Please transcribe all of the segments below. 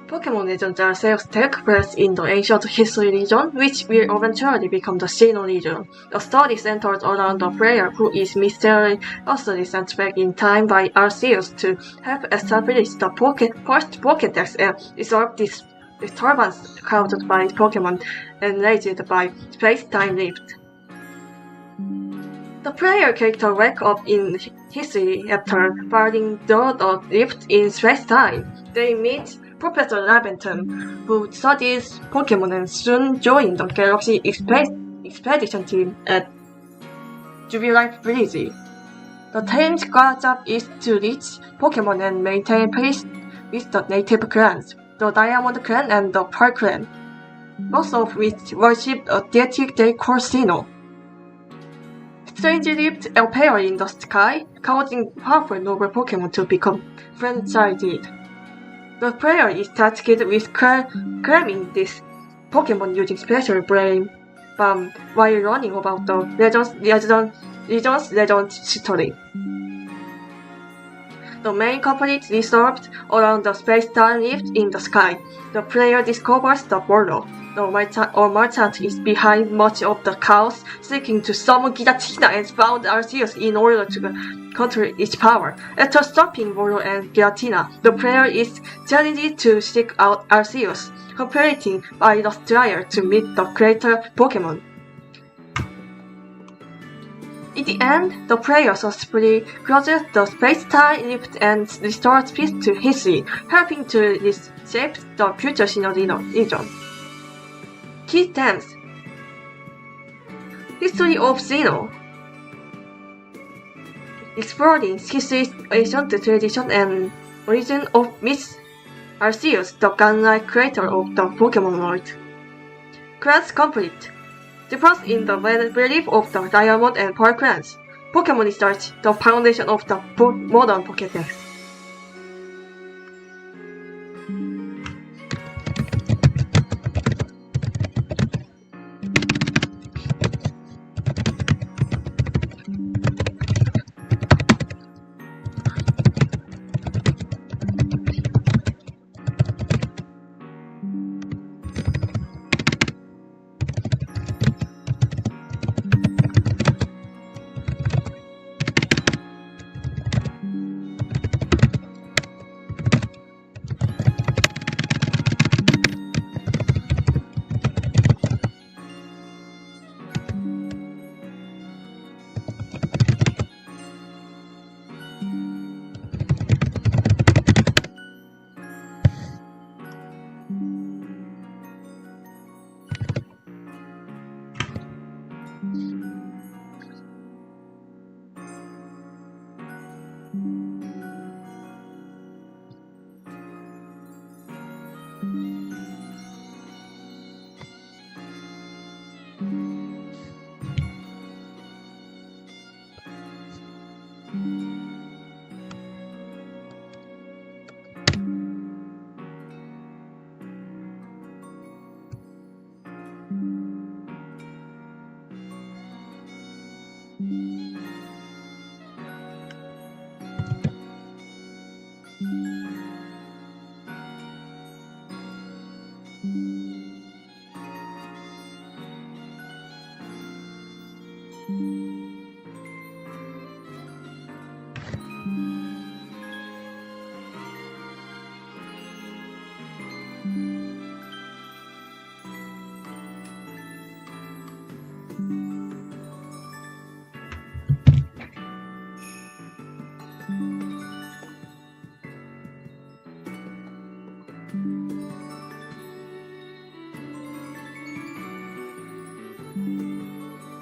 Pokemon legends themselves take place in the ancient history region, which will eventually become the Sinnoh region. The story centers around a player who is mysteriously sent back in time by Arceus to help establish the first Pokédex and resolve this disturbance caused by Pokemon enraged by space-time rift. The player character wakes up in history after finding the rift in space-time. They meet Professor Laventon, who studies Pokemon and soon joins the Galaxy Expedition team at Jubilee Village. The team's job is to reach Pokemon and maintain peace with the native clans, the Diamond Clan and the Pearl Clan, both of which worship a deity they call Sinnoh. Strange rifts appear in the sky, causing powerful noble Pokemon to become frenzied. The player is tasked with claiming this Pokemon using special brain bomb while learning about the region's legend story. The main conflict resolved around the space-time rift in the sky. The player discovers the Borlo, the merchant is behind much of the chaos, seeking to summon Giratina and found Arceus in order to control its power. After stopping Borlo and Giratina, the player is challenged to seek out Arceus, completing by the desire to meet the creator Pokemon. In the end, the player successfully closes the space-time rift and restores peace to history, helping to reshape the future Sinnoh region. Key themes: History of Sinnoh, exploring history, ancient tradition, and origin of myths. Arceus, the godlike creator of the Pokemon world. Clans conflict: difference in the belief of the Diamond and Pearl clans. Pokemon research, the foundation of the modern Pokédex.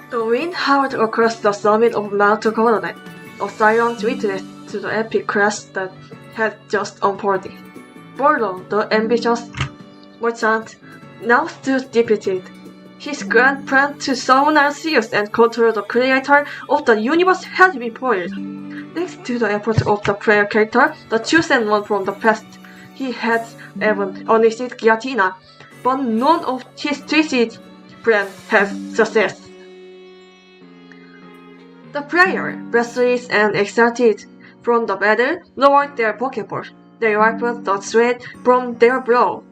The wind howled across the summit of Mount Coronet, a silent witness to the epic crash that had just unfolded. Borlo, the ambitious merchant, now stood defeated. His grand plan to summon Arceus and control the creator of the universe had been foiled. Thanks to the efforts of the player character, the chosen one from the past, he had even unleashed Giratina, but none of his twisted plan had success. The player, breathless and excited from the battle, lowered their Pokeball. They wiped the sweat from their brow.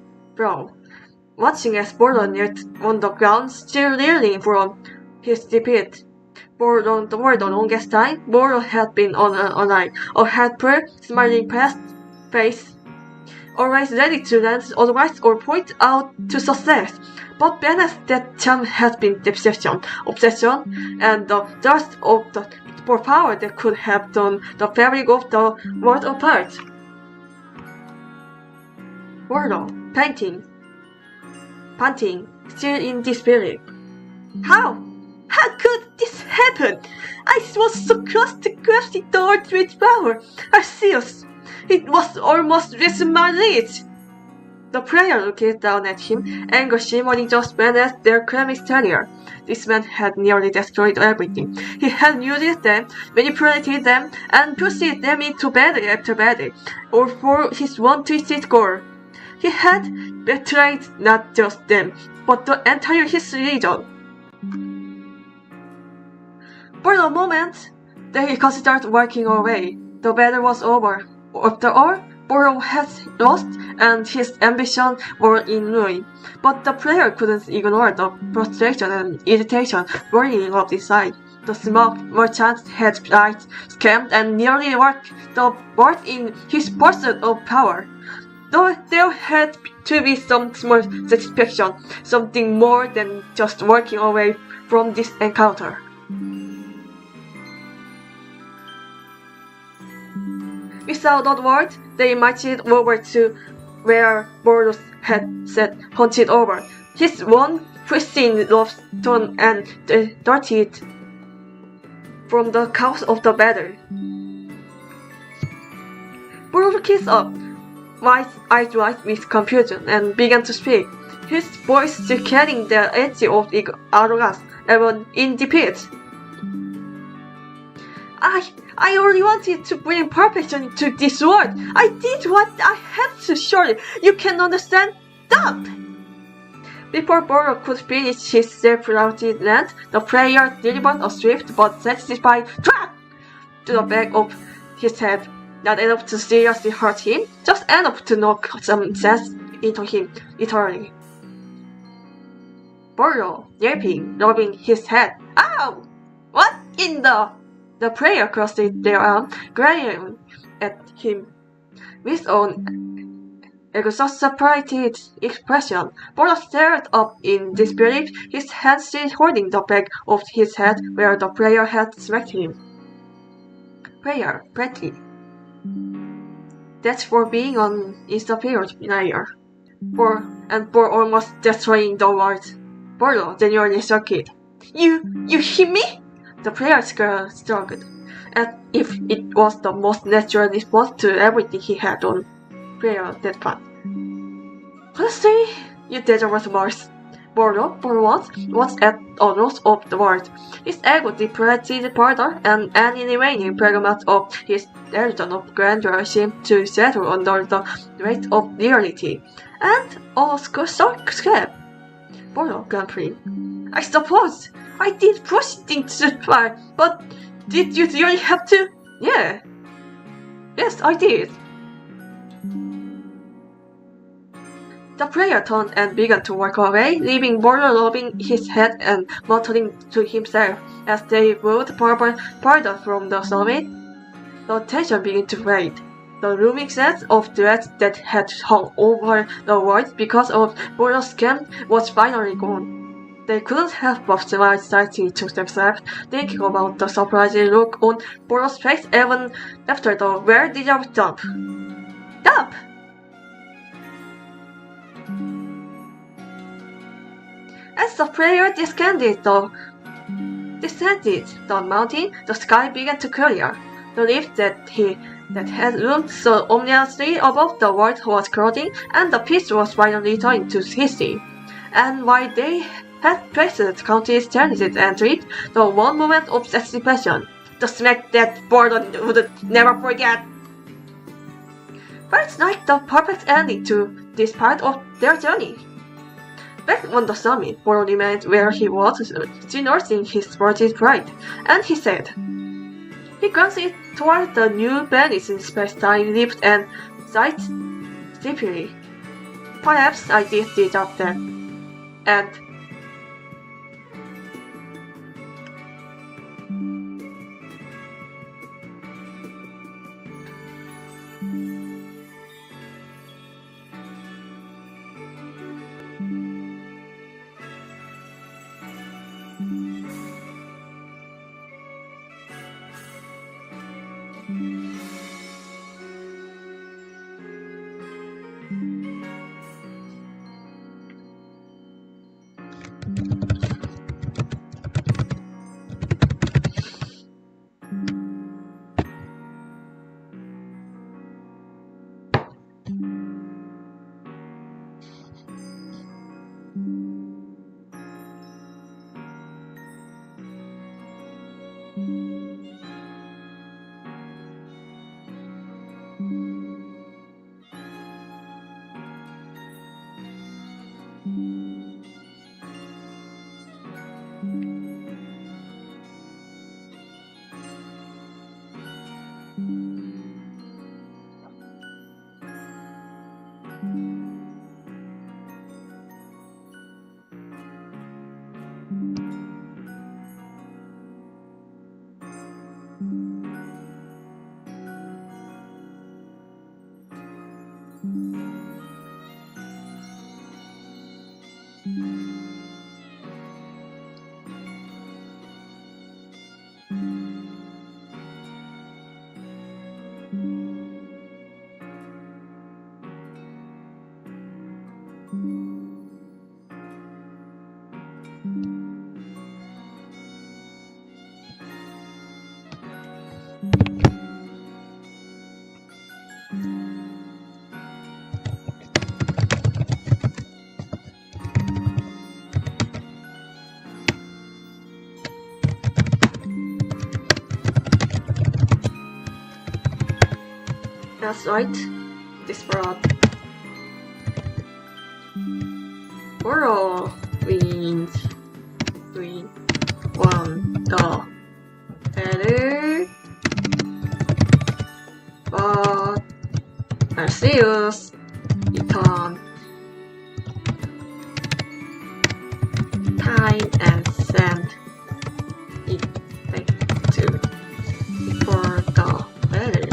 Watching as Bordo knelt on the ground, still reeling from his defeat. For the longest time, Bordo had been on a helpful, smiling face, always ready to lend advice or point out to success. But beneath that charm had been deception, obsession, and the thirst for power that could have torn the fabric of the world apart. Bordo, panting, still in despair. How could this happen? I was so close to crushing the earth with power. Arceus, it was almost within my reach. The player looked down at him, anger shimmering just beneath their creamy exterior. This man had nearly destroyed everything. He had used them, manipulated them, and pushed them into battle after battle, all for his one twisted goal. He had betrayed not just them, but the entire his region. For the moment, they considered walking away. The battle was over. After all, Bordo had lost, and his ambition were in ruin. But the player couldn't ignore the frustration and irritation boiling up inside. The smoke merchant had lied, scammed, and nearly worked the world in his pursuit of power. Though there had to be some small satisfaction, something more than just walking away from this encounter. Without a word, they marched over to where Bordo had sat hunched over, his one pristine love torn and dirtied from the chaos of the battle. Bordo kissed up, eyes wide with confusion, and began to speak, his voice still carrying the edge of arrogance, even in defeat. I only wanted to bring perfection into this world. I did what I had to. Surely you can understand. Stop! Before Bordo could finish his self-routed rant, the player delivered a swift but satisfied thwack to the back of his head. Not enough to seriously hurt him, just enough to knock some sense into him eternally. Bordo, yelping, rubbing his head. Ow! What in the... The player crossed their arms, glaring at him with an exasperated expression. Bordo stared up in disbelief, his hand still holding the back of his head where the player had smacked him. Player, pretty. That's for being an inferior player. For almost destroying the world. Bordo genuinely shocked. You hit me? The player struggled, as if it was the most natural response to everything he had done. Player deadpan. Honestly, you deserve worse. Bordo, for once, was at a loss of the word. His ego depleted further, and any remaining fragment of his illusion of grandeur seemed to settle under the weight of reality. And a scrap. Bordo grumpy. I suppose I did push things too far, but did you really have to? Yeah. Yes, I did. The player turned and began to walk away, leaving Bordo rubbing his head and muttering to himself. As they moved further from the summit, the tension began to fade. The looming sense of dread that had hung over the world because of Bordo's scam was finally gone. They couldn't help but smile slightly to themselves, thinking about the surprising look on Bordo's face even after the well-deserved dump. Dump! As the player descended the mountain, the sky began to clear. The rift that had loomed so ominously above the world was closing, and the peace was finally returning to history. And while they had faced countless challenges and treat, the one moment of satisfaction, the smack that Bordo would never forget, felt like the perfect ending to this part of their journey. Back on the summit, Bordo remained where he was, still nursing his sportive pride, and he said. He glanced toward the new Venice in space-time lift and sighed deeply. Perhaps I did deserve that. And that's right, this brought whirlwind, three, one, the better, but Arceus return time and send it back to before the better.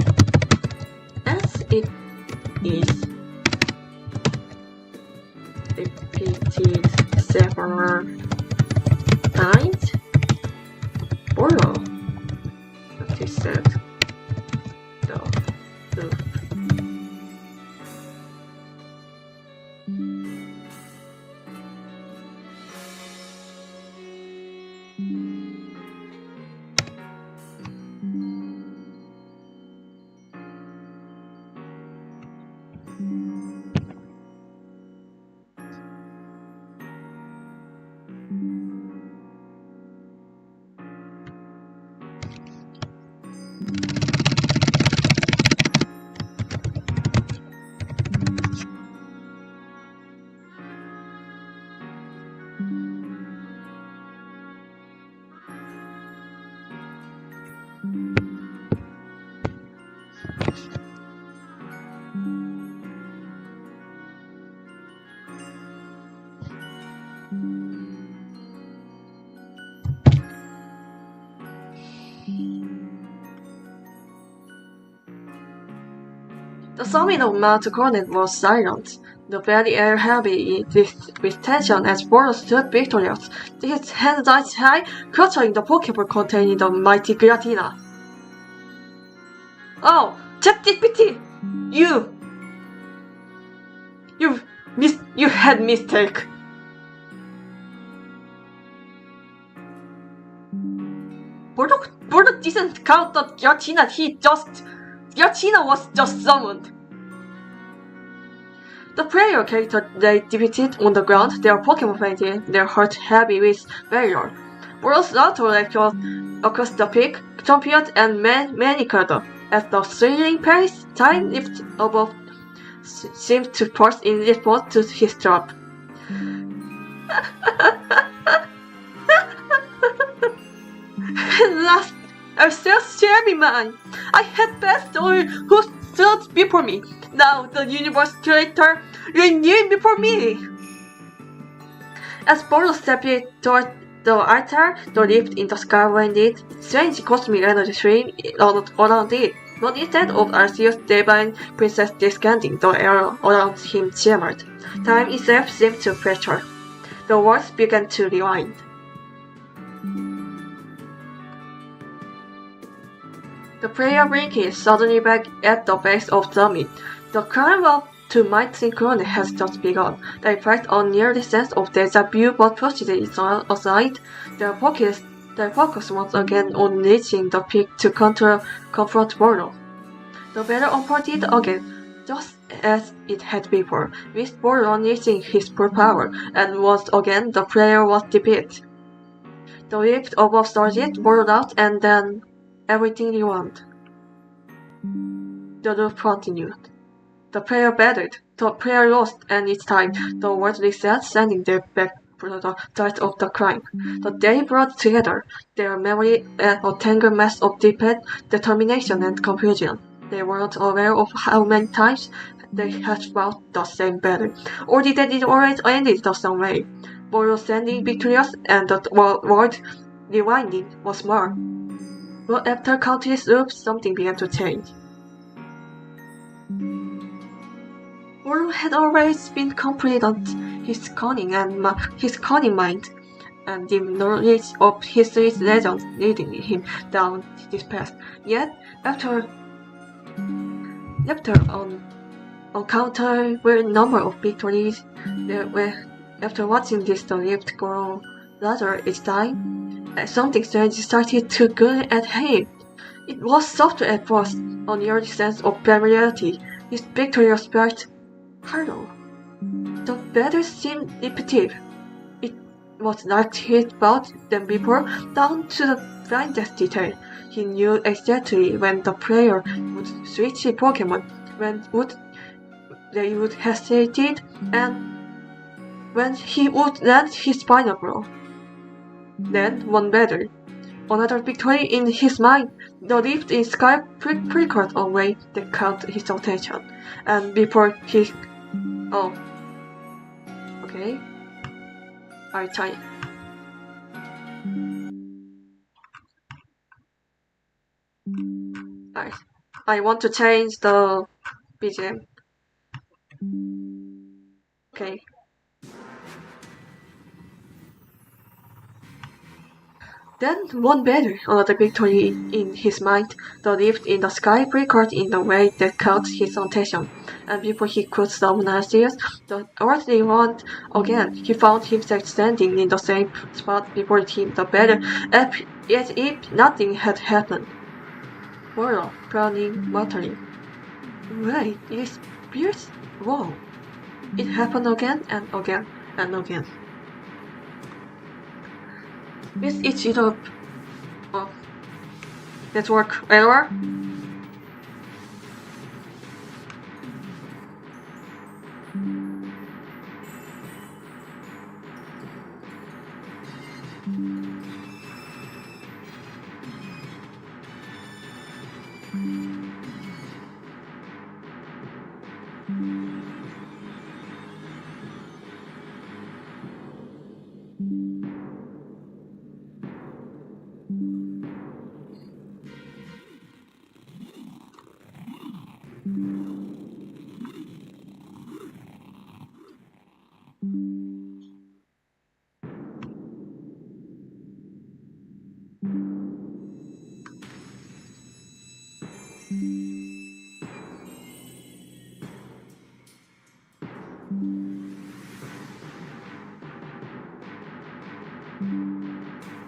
As it is repeated several times, Borrow noticed the loop. The summit of Mount Coronet was silent, the very air heavy with tension as Borrow stood victorious, his hands eyes high, clutching the Pokeball containing the mighty Giratina. Oh, chatgpt! You had mistake. Bordeaux didn't count the Giratina, Giratina was just summoned. The player character they depicted on the ground, their Pokemon fainted, their heart heavy with valor. Bordeaux's auto across the peak, championed and manicred. At the thrilling pace, time lift above seemed to pulse in response to his drop. At last, I still shabby man. I had passed all who stood before me. Now the universe creator renewed before me. As Boros stepped toward the altar, the rift in the sky winded, strange cosmic energy streamed around it. But instead of Arceus' divine princess descending, the air around him shimmered. Time itself seemed to pressure. The words began to rewind. The prayer blinked suddenly back at the base of the summit. The climb up to Mount Synchrone has just begun. They felt a nearly sense of deja vu but pushed it aside. Their focus once again on reaching the peak to confront Boro. The battle unfolded again, just as it had before, with Boro unleashing his full power, and once again the prayer was defeated. The rift above surged, rolled out, and then everything rewound. The loop continued. The prayer battled, the prayer lost, and each time the world reset, sending them back to the start of the crime. But they brought together their memory and a tangled mess of defeat, determination, and confusion. They weren't aware of how many times they had fought the same battle, or that it always ended the same way. Boro standing victorious and the world rewinding was more. But after countless loops, something began to change. Boro had always been confident his cunning mind, and the knowledge of history's legends leading him down this path. Yet, after an encounter with a number of victories, after watching this the rift grow larger each time, something strange started to go at him. It was soft at first, an eerie sense of familiarity. His victorious spirit hollow. The battle seemed repetitive. It was like he'd fought them before, down to the faintest detail. He knew exactly when the player would switch Pokemon, when they would hesitate, and when he would land his final blow. Then, one battle. Another victory in his mind. The rift in sky flickered away that caught his attention. And before he... Oh. Okay. I'll try. I want to change the BGM. Okay. Then one battle, another victory in his mind. The rift in the sky flickered in a way that caught his attention, and before he could summon Arceus, the earth rewound again. He found himself standing in the same spot before him, the battle, as if nothing had happened. Boro, frowning, muttering. Wait, it appears? Whoa. It happened again and again and again. With each loop of network error,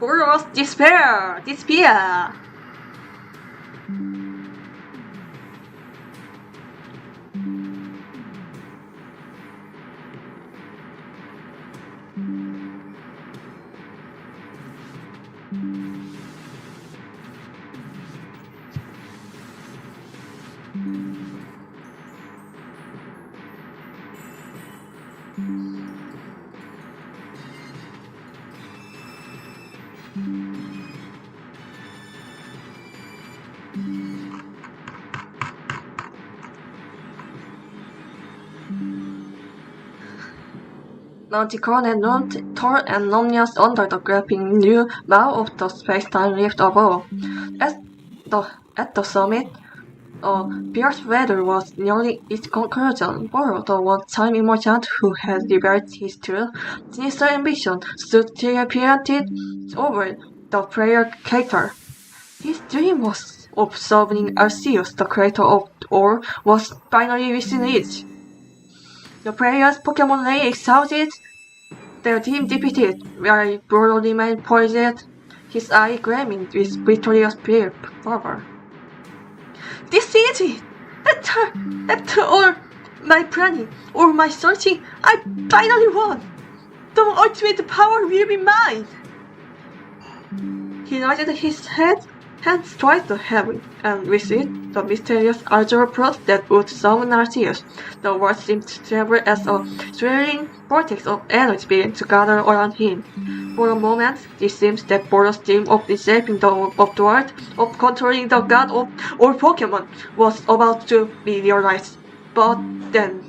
Boro's despair! Manticore and loomed tall and ominous under the gaping new mouth of the space-time rift above. At the summit, fierce weather was nearly its conclusion. Boro, the one-time immortal who had revealed his true, sinister ambition, stood triumphant over the player character. His dream was of solving Arceus, the creator of all, was finally within reach. The players' Pokemon lay exhausted, their team defeated, while Boro remained poised, his eye gleaming with victorious fervor. This is it! After all my planning, all my searching, I finally won! The ultimate power will be mine! He raised his hands toward the heaven, and with it, the mysterious azure plot that would summon Arceus. The world seemed to travel as a swirling vortex of energy began to gather around him. For a moment, it seemed that Boro's dream of reshaping the world, of controlling the god of all Pokemon, was about to be realized. But then,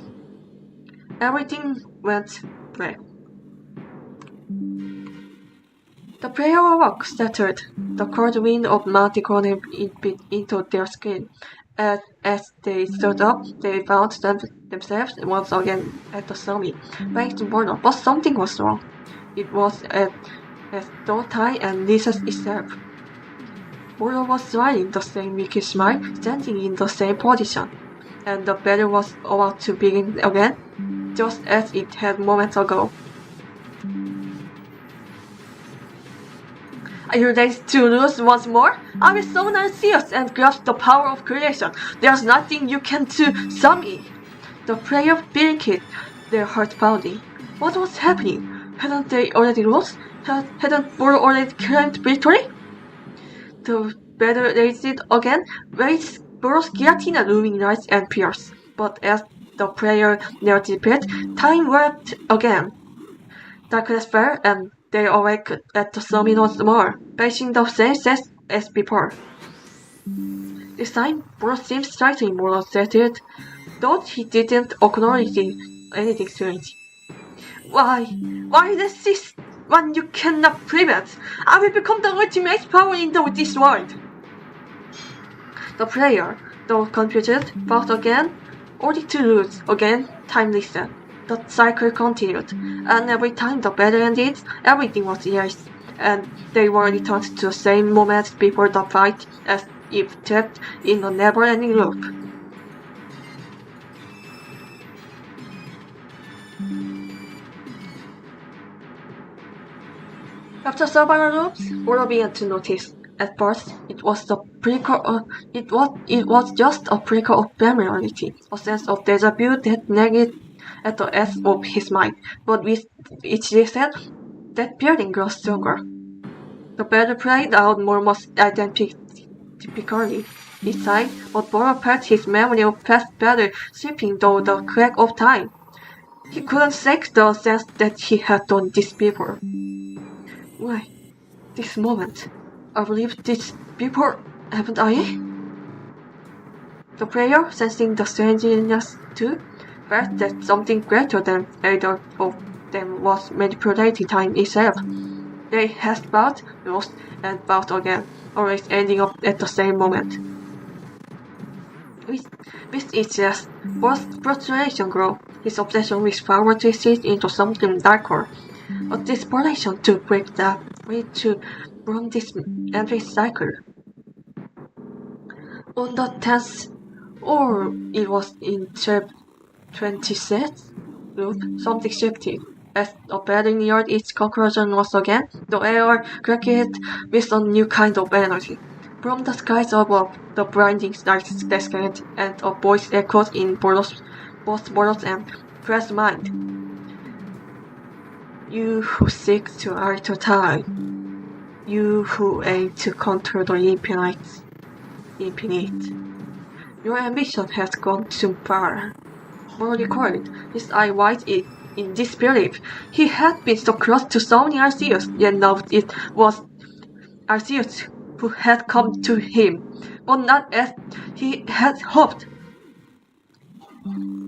everything went black. The player awoke, shattered. The cold wind of Manticore bit into their skin. As they stood up, they found themselves once again at the summit, thanks to Boro. But something was wrong. It was as though time and recess itself. Boro was smiling the same wicked smile, standing in the same position, and the battle was about to begin again, just as it had moments ago. Are you ready to lose once more? I will summon Arceus and grasp the power of creation. There's nothing you can do, Sammy. The player blinked, their heart pounding. What was happening? Hadn't they already lost? Hadn't Boro already claimed victory? The battle raged again, with Boro's Giratina looming nice and fierce. But as the player neared the pit, time warped again. Darkness fell, and they awake at the summit once more, facing the same set as before. This time, Boro seemed slightly more unsettled, though he didn't acknowledge anything strange. Why is this one you cannot prevent? I will become the ultimate power in this world! The player, though confused, fought again, only to lose again, time reset. The cycle continued, and every time the battle ended, everything was erased, and they were returned to the same moment before the fight, as if trapped in a never-ending loop. After several loops, Boro began to notice. At first, it was just a flicker of familiarity, a sense of deja vu that nagged at the edge of his mind. But with each reset, that feeling grew stronger. The battle played out more typically this time, but Boro felt his memory of past battle sweeping through the crack of time. He couldn't shake the sense that he had done this before. Why, this moment? I believe this before, haven't I? The player, sensing the strangeness too, felt that something greater than either of them was manipulating time itself. They had fought, lost, and fought again, always ending up at the same moment. With each loss, Boro's frustration grew, his obsession with power twisted into something darker. A desperation to break the way from this endless cycle. On the 10th, or it was in 26th loop, something shifted. As the battle neared its conclusion once again, the air cracked with a new kind of energy. From the skies above, the blinding light descended, and a voice echoed in both Boro's and Fred's mind. You who seek to alter time, you who aim to control the infinite, your ambition has gone too far. Boro recoiled, his eye wide in disbelief. He had been so close to summoning Arceus, yet now it was Arceus who had come to him, but not as he had hoped.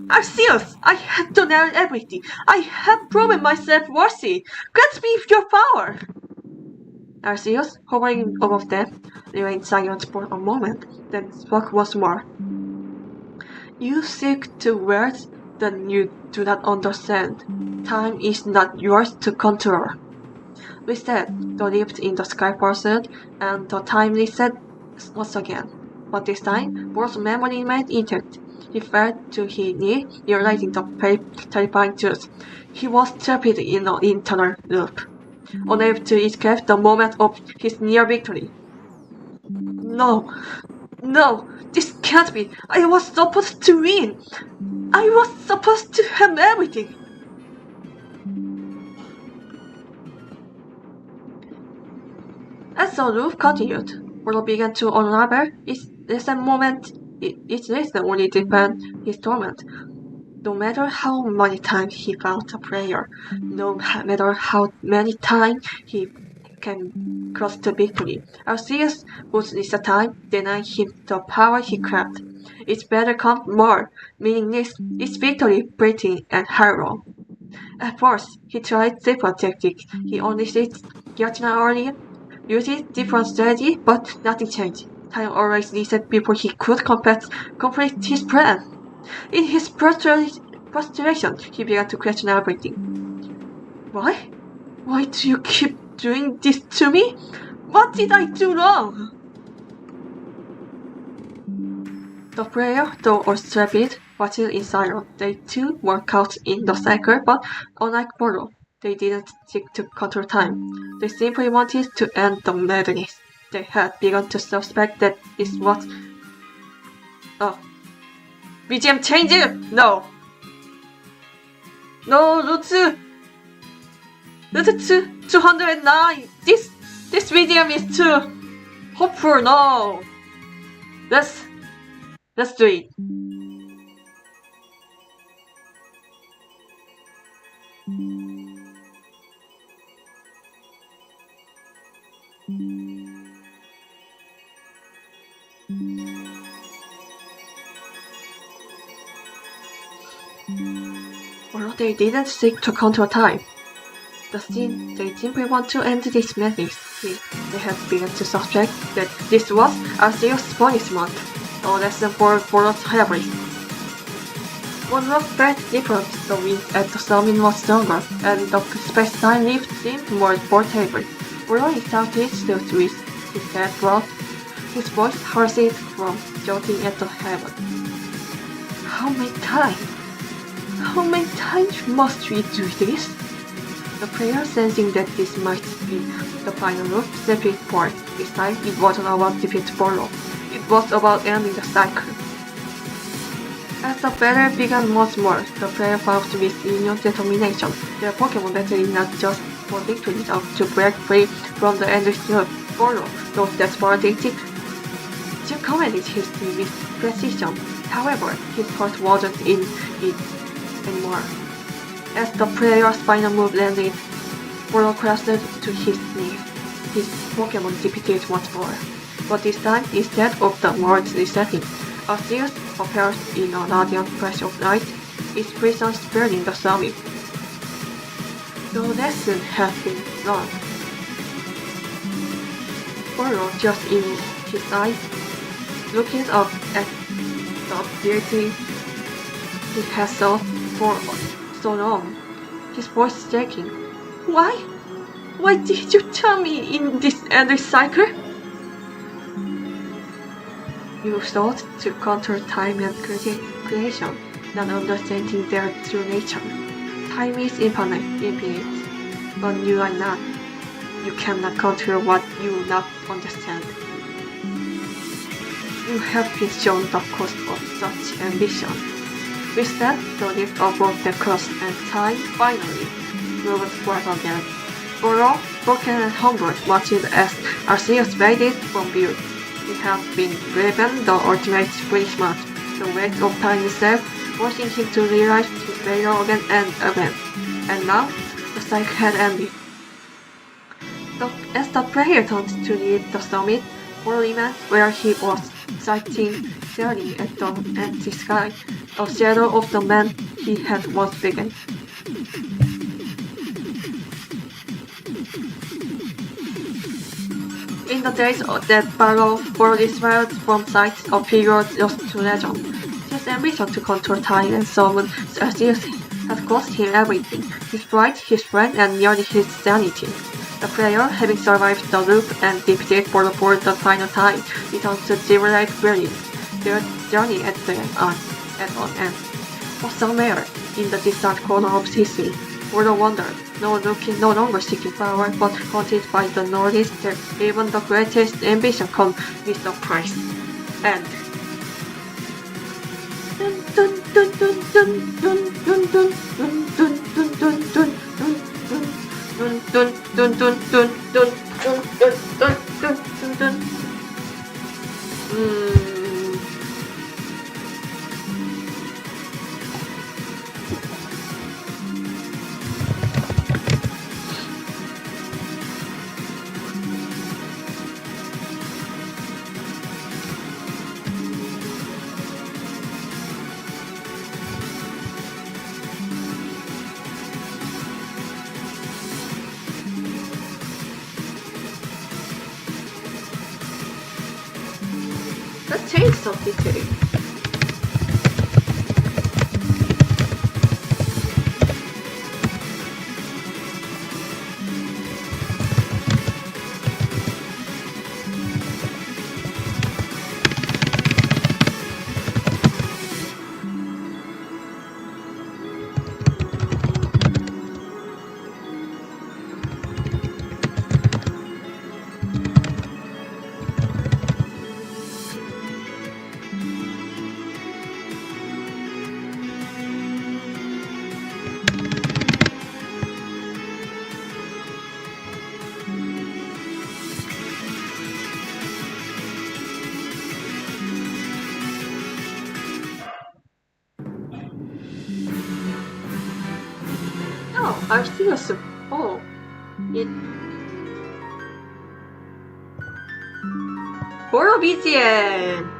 Arceus, I have done everything. I have proven myself worthy. Grant me your power. Arceus, hovering above them, remained silent for a moment, then spoke once more. You seek to words that you do not understand. Time is not yours to control. With that, the rift in the sky pulsed, and the time reset once again. But this time, Boros' memory remained intact. He fell to his knee, realizing the terrifying truth. He was trapped in an internal loop, unable to escape the moment of his near victory. No, no, this can't be. I was supposed to win. I was supposed to have everything. As the loop continued, Boros began to unravel. Its recent only deepened his torment. No matter how many times he found a prayer, no matter how many times he can cross to victory, Arceus would this time deny him the power he craved. Its better come more, meaningless, its victory fleeting and hollow. At first, he tried different tactics. He unleashed Giratina earlier, used different strategy, but nothing changed. Time always reset before he could complete his plan. In his frustration, he began to question everything. Why? Why do you keep doing this to me? What did I do wrong? The player, though unstrapped, watched in silence. They too were caught in the cycle, but unlike Boros, they didn't seek to control time. They simply wanted to end the madness. They had begun to suspect that this was BGM change? No. No, Route 209. This BGM is too hopeful. No. Let's do it. Well, they didn't seek to control time. They simply want to end this madness. They had begun to suspect that this was Arceus' punishment, a lesson for Boros' hybrid. One was felt different, the wind at the summit was stronger, and the space-time rift seemed more portable. Boros shouted still with his head brought, his voice hoarse from shouting at the heaven. How many times must we do this? The player, sensing that this might be the final move, stepped forward. This time it wasn't about defeat Boros. It was about ending the cycle. As the battle began once more, the player fought with renewed determination. Their Pokemon battling not just for victory but to break free from the endless loop. Boros, though desperate, still commanded his team with precision. However, his heart wasn't in it anymore. As the player's final move landed, Boros crashed to his knees. His Pokemon defeated once more. But this time, instead of the world resetting, Arceus appears in a radiant flash of light, its presence burning the summit. The lesson has been learned. Boros just in his eyes, looking up at the beauty he has sought for so long, his voice shaking. Why? Why did you turn me in this endless cycle? You sought to control time and creation, not understanding their true nature. Time is infinite, but you are not. You cannot control what you not understand. You have been shown the cost of such ambition. With that, the rift above the cross and time finally moved forward again. Boros, broken and humbled, watched as Arceus faded from view. He had been given the ultimate punishment, the weight of time itself, forcing him to realize his failure again and again. And now, the cycle had ended. As the player turned to leave the summit, Boros remained where he was, staring at the empty sky. a shadow of the man he had once been. In the days that followed, for Israel from sight a figure lost to legend. His ambition to control time and summon Celsius had cost him everything, his pride, his friend, and nearly his sanity. The player, having survived the loop and defeated for the final time, returns to civilized brilliance. Their journey at an end. But somewhere, in the distant corner of history, for the wonder, no longer seeking power, but haunted by the knowledge that even the greatest ambition comes with a price. And let's change some detail. Oh, I'm serious. Oh, it. Horror BGM!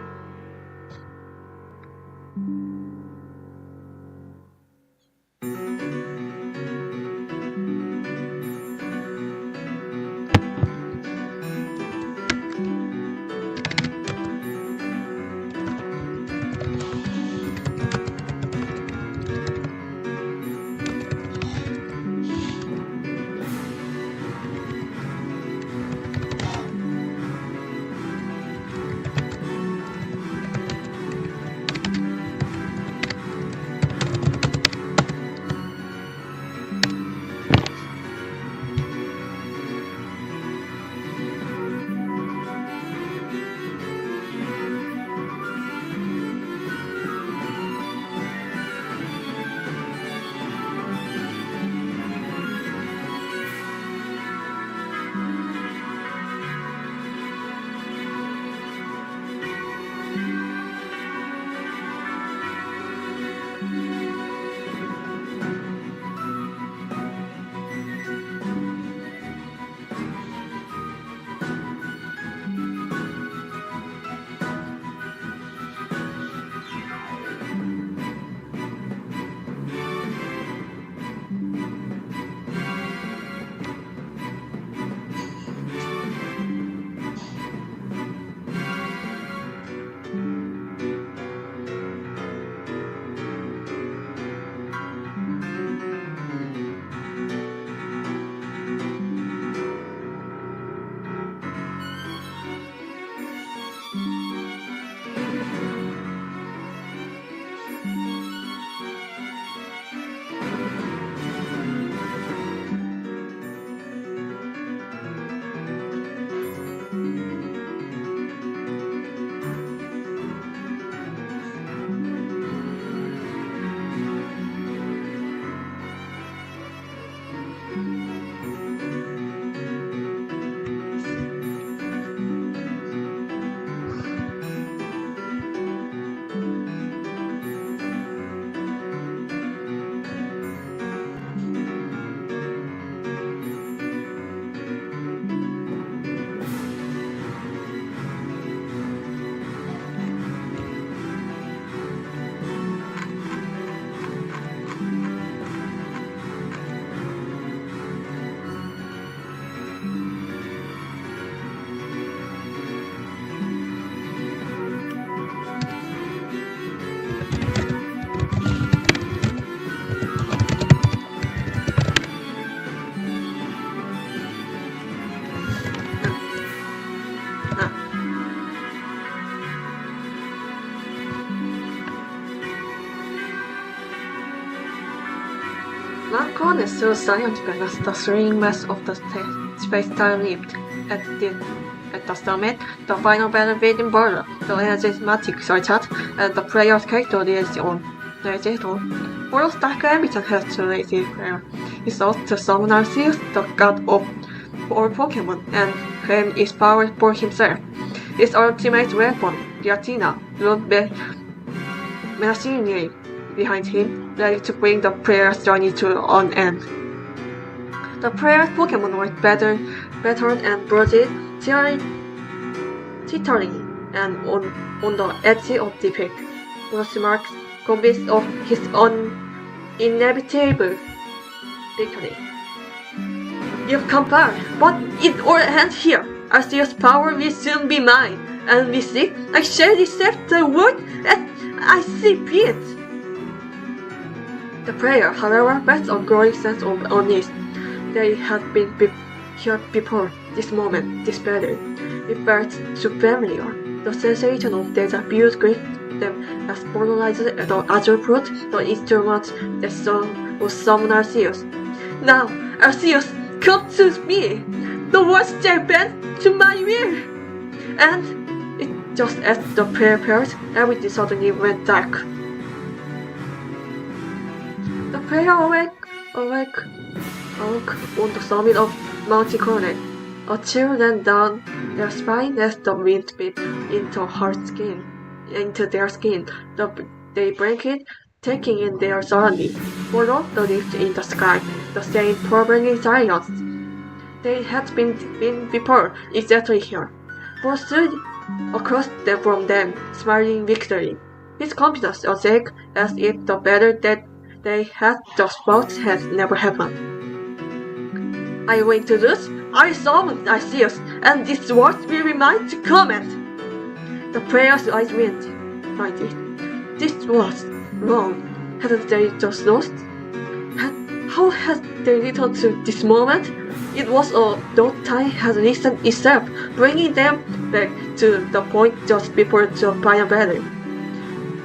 One corner shows scientific as the swirling mass of the space-time lift. At the summit, the final battle between Border, the enigmatic Sarchat, and the player's character rages on. Border's dark ambition has to raise his prayer. He sought to summon Arceus, the god of all Pokemon, and claim its power for himself. His ultimate weapon, Giratina, ruled menacingly behind him, ready to bring the player's journey to an end. The player's Pokemon were battered and bruised, teetering and on the edge of defeat. Mark convinced of his own inevitable victory. You've come far, but it all ends here. Arceus' power will soon be mine, and we see I shall accept the world as I see fit. The player, however, felt a growing sense of unease. They had been here before this moment, this battle. It felt too familiar. The sensation of deja vu gripped them as polarized the azure fruit, the instrument that was summoned Arceus. Now, Arceus, come to me! The world shall bend to my will! And it just as the player felt, everything suddenly went dark. The player awoke on the summit of Mount Coronet. A chill ran down their spine as the wind beat into their skin. They blinked, taking in their surroundings. Followed the rift in the sky, the same troubling silence. They had been before, exactly here. Paul stood across from them, smiling victory. His confidence was shaken as if the battle that they had just fought had never happened. I went to lose. I summoned Arceus, and this world will be mine to command. The player's eyes blinded. This was wrong. Hadn't they just lost? How had they returned to this moment? It was as though time had risen itself, bringing them back to the point just before the final battle.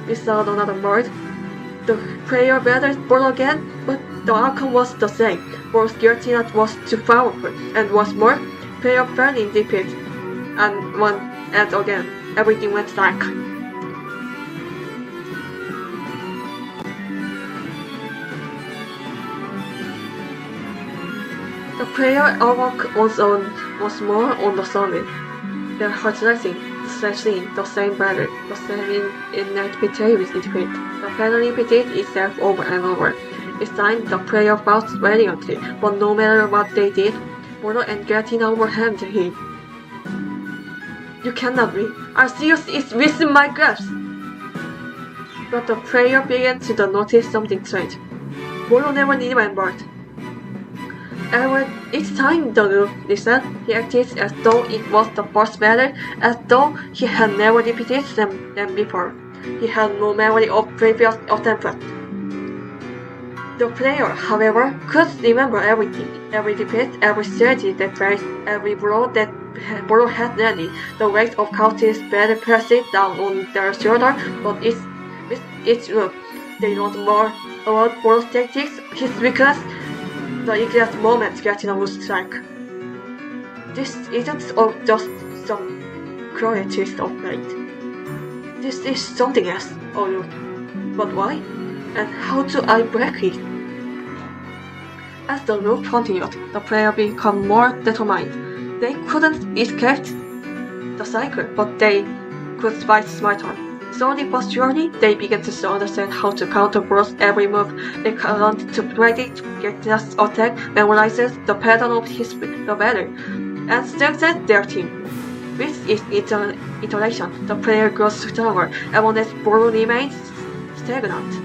Without another word, the player battled Ball again, but the outcome was the same. Ball's Giratina was too powerful, and what's more, player fell in defeat. And again, everything went dark. The player awoke once more on the summit. Their hearts racing, the same battle, the same inevitable defeat. The battle repeated itself over and over. This time, the player fought valiantly, but no matter what they did, Moro and Giratina overwhelmed him. You cannot win. Arceus is within my grasp. But the player began to notice something strange. Moro never remembered. Each time the loop reset, he acted as though it was the first battle, as though he had never defeated them before. He had no memory of previous attempts. The player, however, could remember everything, every defeat, every strategy they faced, every blow that Boro had landed. The weight of countless battle pressed down on their shoulder, but with each loop, they learned more about Boro's tactics, his weakness, the exact moment Giratina would strike. This isn't just some cruel twist of fate. This is something else, but why? And how do I break it? As the loop continued, the player became more determined. They couldn't escape the cycle, but they could fight smarter. Slowly but surely, they began to understand how to counter Boro's every move. They learned to predict Giratina's attack, memorized the pattern of the battle, and strengthened their team. With each iteration, the player grows stronger, even as Boro remains stagnant,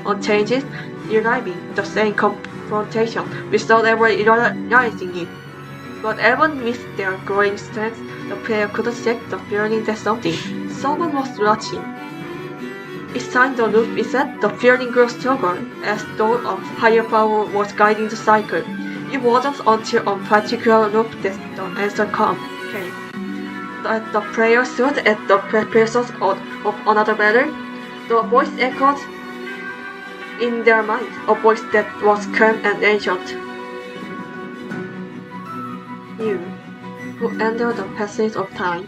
unchanged, reviving the same confrontation without ever realizing it. But even with their growing strength, the player couldn't shake the feeling that someone was watching. Each time the loop reset, the feeling grew stronger, as though a higher power was guiding the cycle. It wasn't until a particular loop that the answer came. That the player stood at the precipice of another battle. The voice echoed In their minds, a voice that was calm and ancient. You, who endure the passage of time,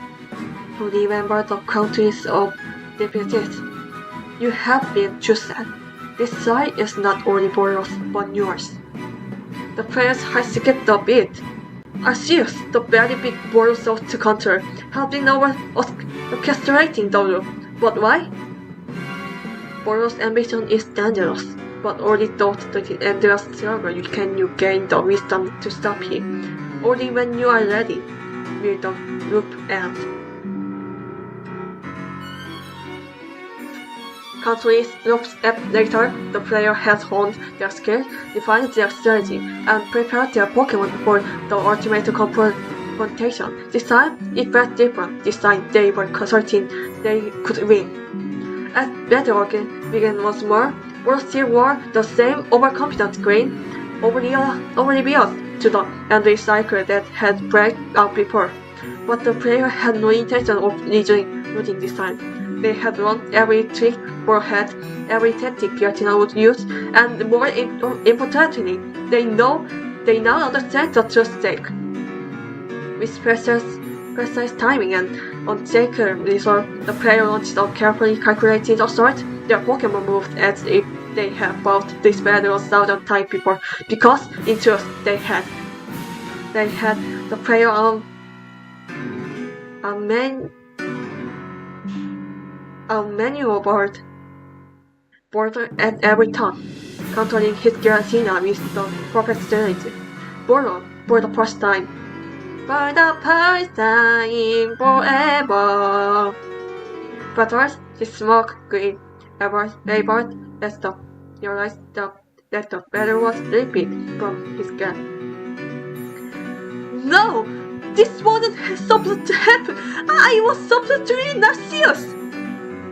who remember the countries of defeated, you have been chosen. This sigh is not only Boros, but yours. The players had skipped a bit. Arceus, the very big Boros sought to counter, had been orchestrating the loop. But why? Boros' ambition is dangerous, but only thought that in endless struggle can you gain the wisdom to stop him. Only when you are ready will the loop end. Countless loops later, the player has honed their skill, refined their strategy, and prepared their Pokemon for the ultimate confrontation. This time, it felt different. This time, they were certain they could win. As battle began once more, Boros still wore the same overconfident grin, oblivious to the endless cycle that had played out before. But the player had no intention of losing this time. They had learned every trick Boros had, every tactic Giratina would use, and more importantly, they now understand the true stake. With precise timing and unshaken resolve, the player launched a carefully calculated assault. Their Pokemon moved as if they had fought this battle 1,000 times before, because in truth they had. They had the player on a maneuverboard at every turn, countering his Giratina with the perfect strategy. Boros, for the first time forever. But first, his smoke grin wavered as the realized that the battle was repeat from his gun. No! This wasn't supposed to happen! I was supposed to win Arceus!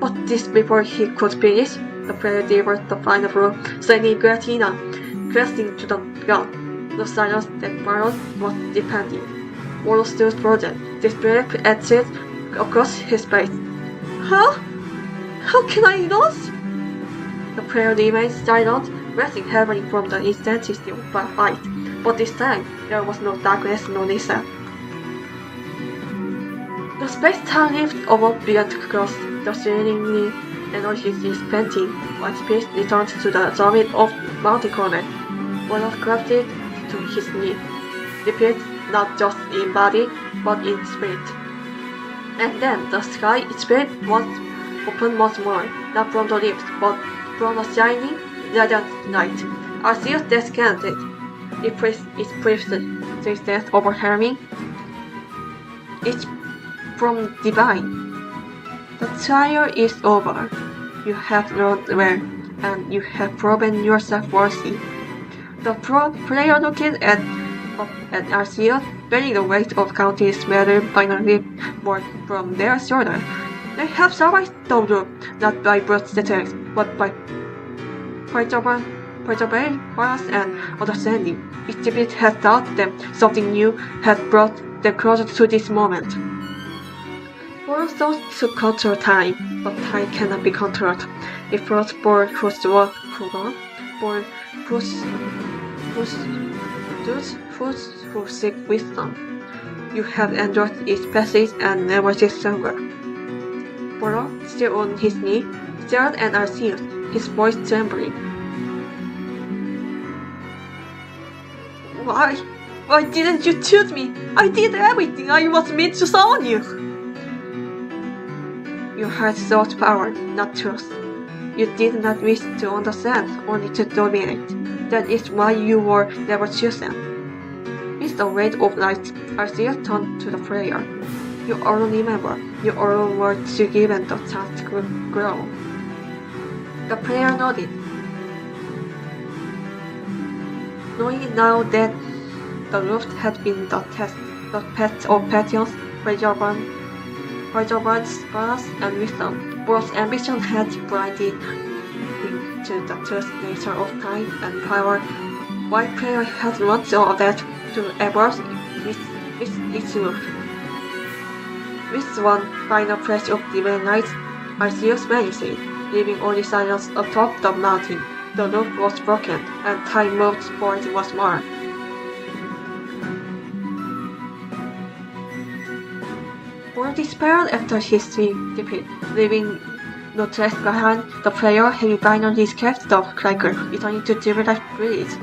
But this before he could finish, the player delivered the final blow, sending Giratina crashing to the ground. The silence that Boros was defending. Boros stood frozen, disbelief etched across his face. How? How can I lose? The player remained silent, resting heavily from the intensity of the fight. But this time, there was no darkness, no reset. The space-time lift above began to cross. The seemingly energy is panting, while space returned to the summit of Mount Cornet. Boros crafted to his knee. Defeat not just in body, but in spirit. And then the sky itself was opened once more, not from the lift, but from a shining, radiant light. Arceus descanted. It pressed distance over Herming. It's from divine. The trial is over. You have learned well, and you have proven yourself worthy. The player looked at Arceus, bearing the weight of countless medal finally borne from their shoulders. They have survived the loop, not by brute strength, but by perseverance and understanding. Each bit had taught them something new, had brought them closer to this moment. Boros sought to control time, but time cannot be controlled. It flows for whose work for those who seek wisdom. You have endured its passage and never cease stronger. Boros, still on his knee, stared at Arceus, his voice trembling. Why didn't you choose me? I did everything I was meant to summon you! You had sought power, not truth. You did not wish to understand, only to dominate. That is why you were never chosen. With the weight of light, Arceus turned to the player. You all remember, you all were to given the chance to grow. The player nodded. Knowing now that the roof had been the path of patience, perseverance, and wisdom, Boros' ambition had blinded him to the true nature of time and power, while player had learned all that to embrace with its roof. With one final flash of divine light, Arceus vanished, leaving only silence atop the mountain. the loop was broken, and time moved forward once more. For this period after history defeat, leaving no trace behind, the player having finally escaped the cycle, returning to civilized village.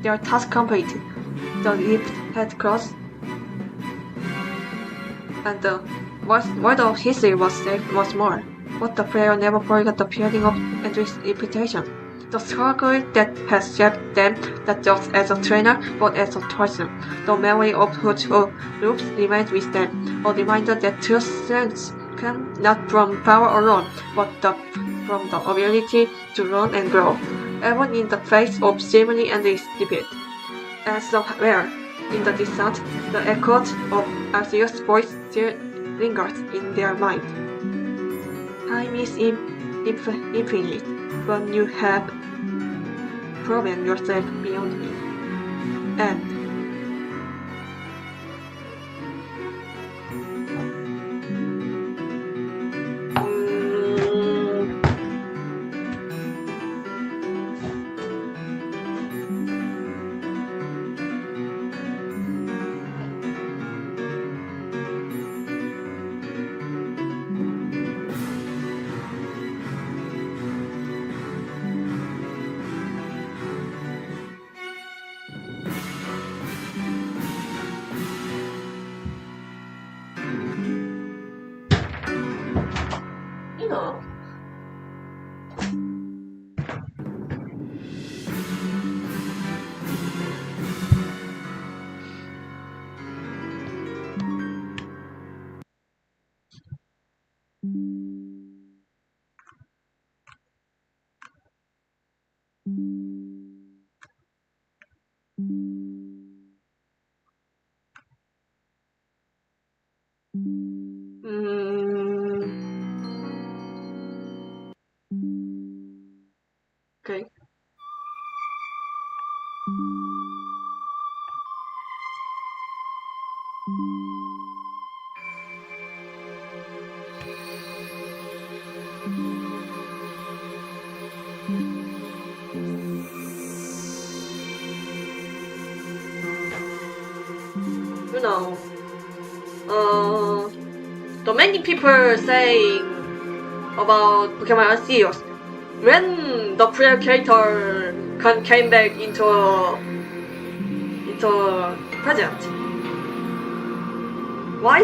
Their task completed. The rift had crossed, and the world of history was saved once more. But the player never forgot the feeling of endless repetition. The struggle that has shaped them, not just as a trainer, but as a person. The memory of whose loops remains with them, a reminder that true strength comes not from power alone, but from the ability to learn and grow, even in the face of seemingly endless defeat. And somewhere in the distance, the echoes of Arceus' voice still lingers in their mind. Time is infinite when you have proven yourself beyond me. And you know, okay. You know, the many people saying about Pokemon Arceus, when the player character came back into present. Why?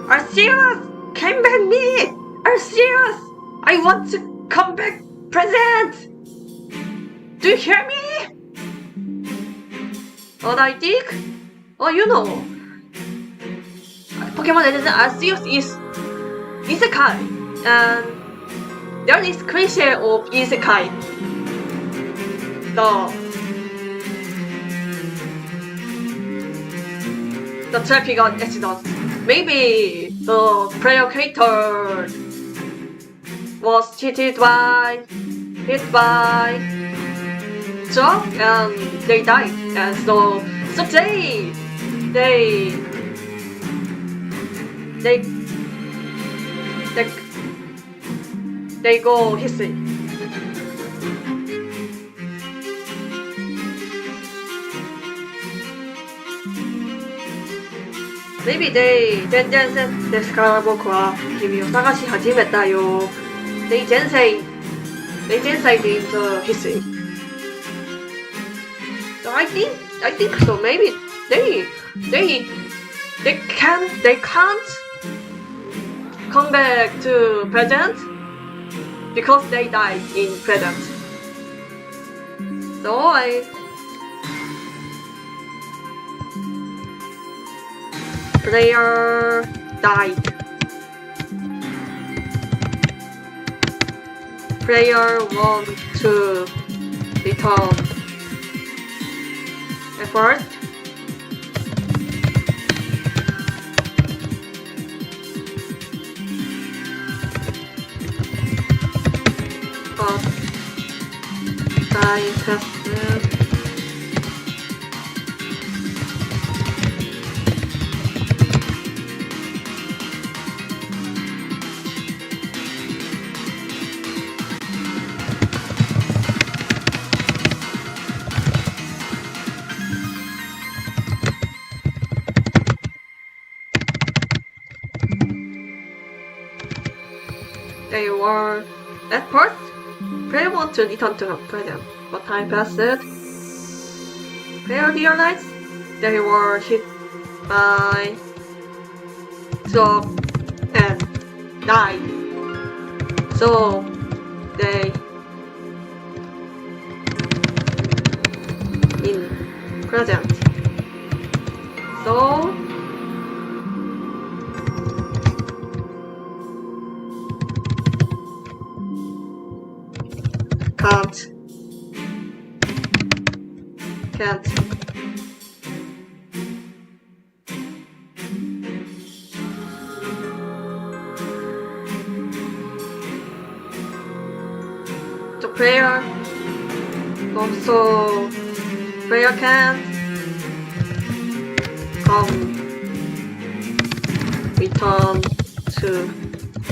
Arceus came back me! Arceus! I want to come back present! Do you hear me? What I think? Oh, you know, Pokemon Legends Arceus is Isekai, and there is cliche of Isekai. The traffic accident. Maybe the player character was hit by truck and they died, and so they go history. Maybe they 全然ですから僕は君を探し始めたよ。They then say in the history. So I think so. Maybe they can't come back to present because they died in present. So player died. Player want to return. At first, but time tested. They were at first player want to return to her present, but time passed. Player realized they were hit by shock and died. So they in present. So can't the player also player can't return to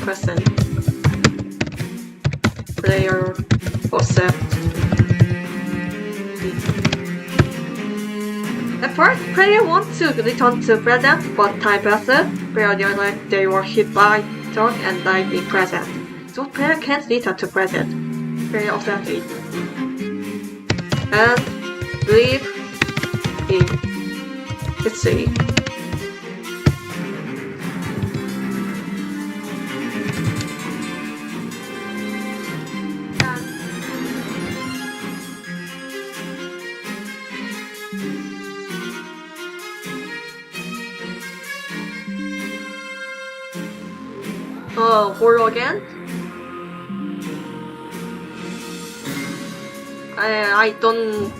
present. Player accept. At first, player wants to return to present, but time passes. Player realized they were hit by shock and died in present. So player can't return to present. Player accept it. And live in history. Horror again? I don't.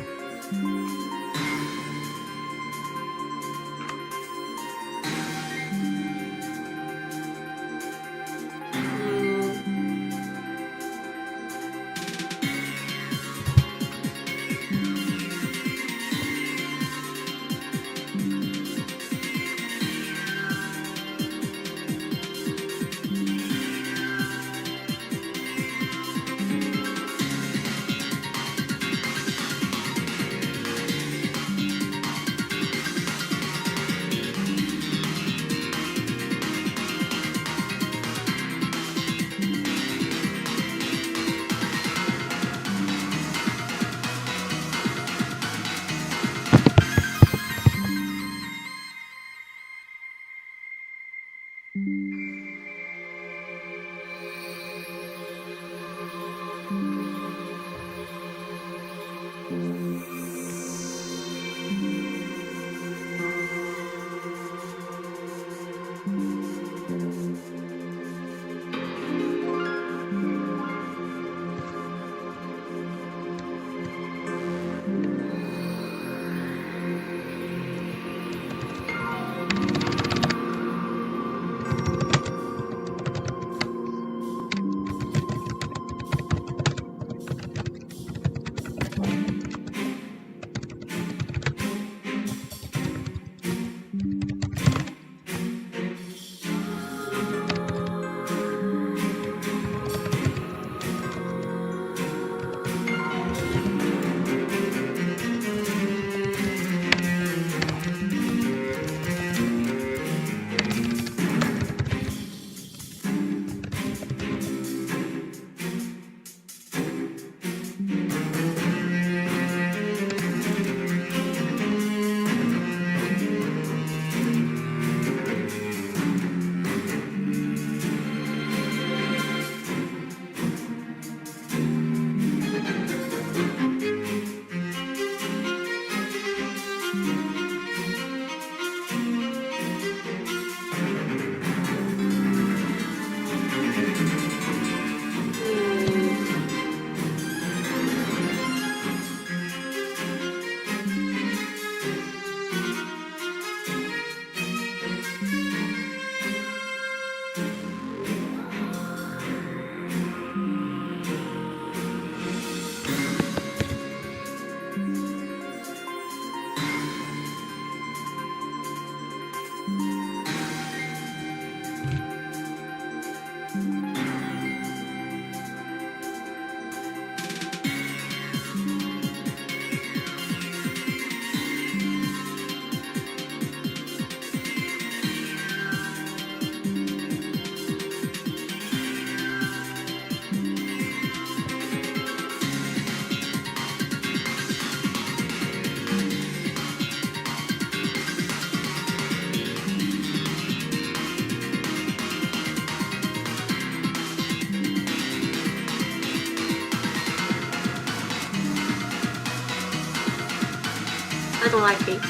I don't like it.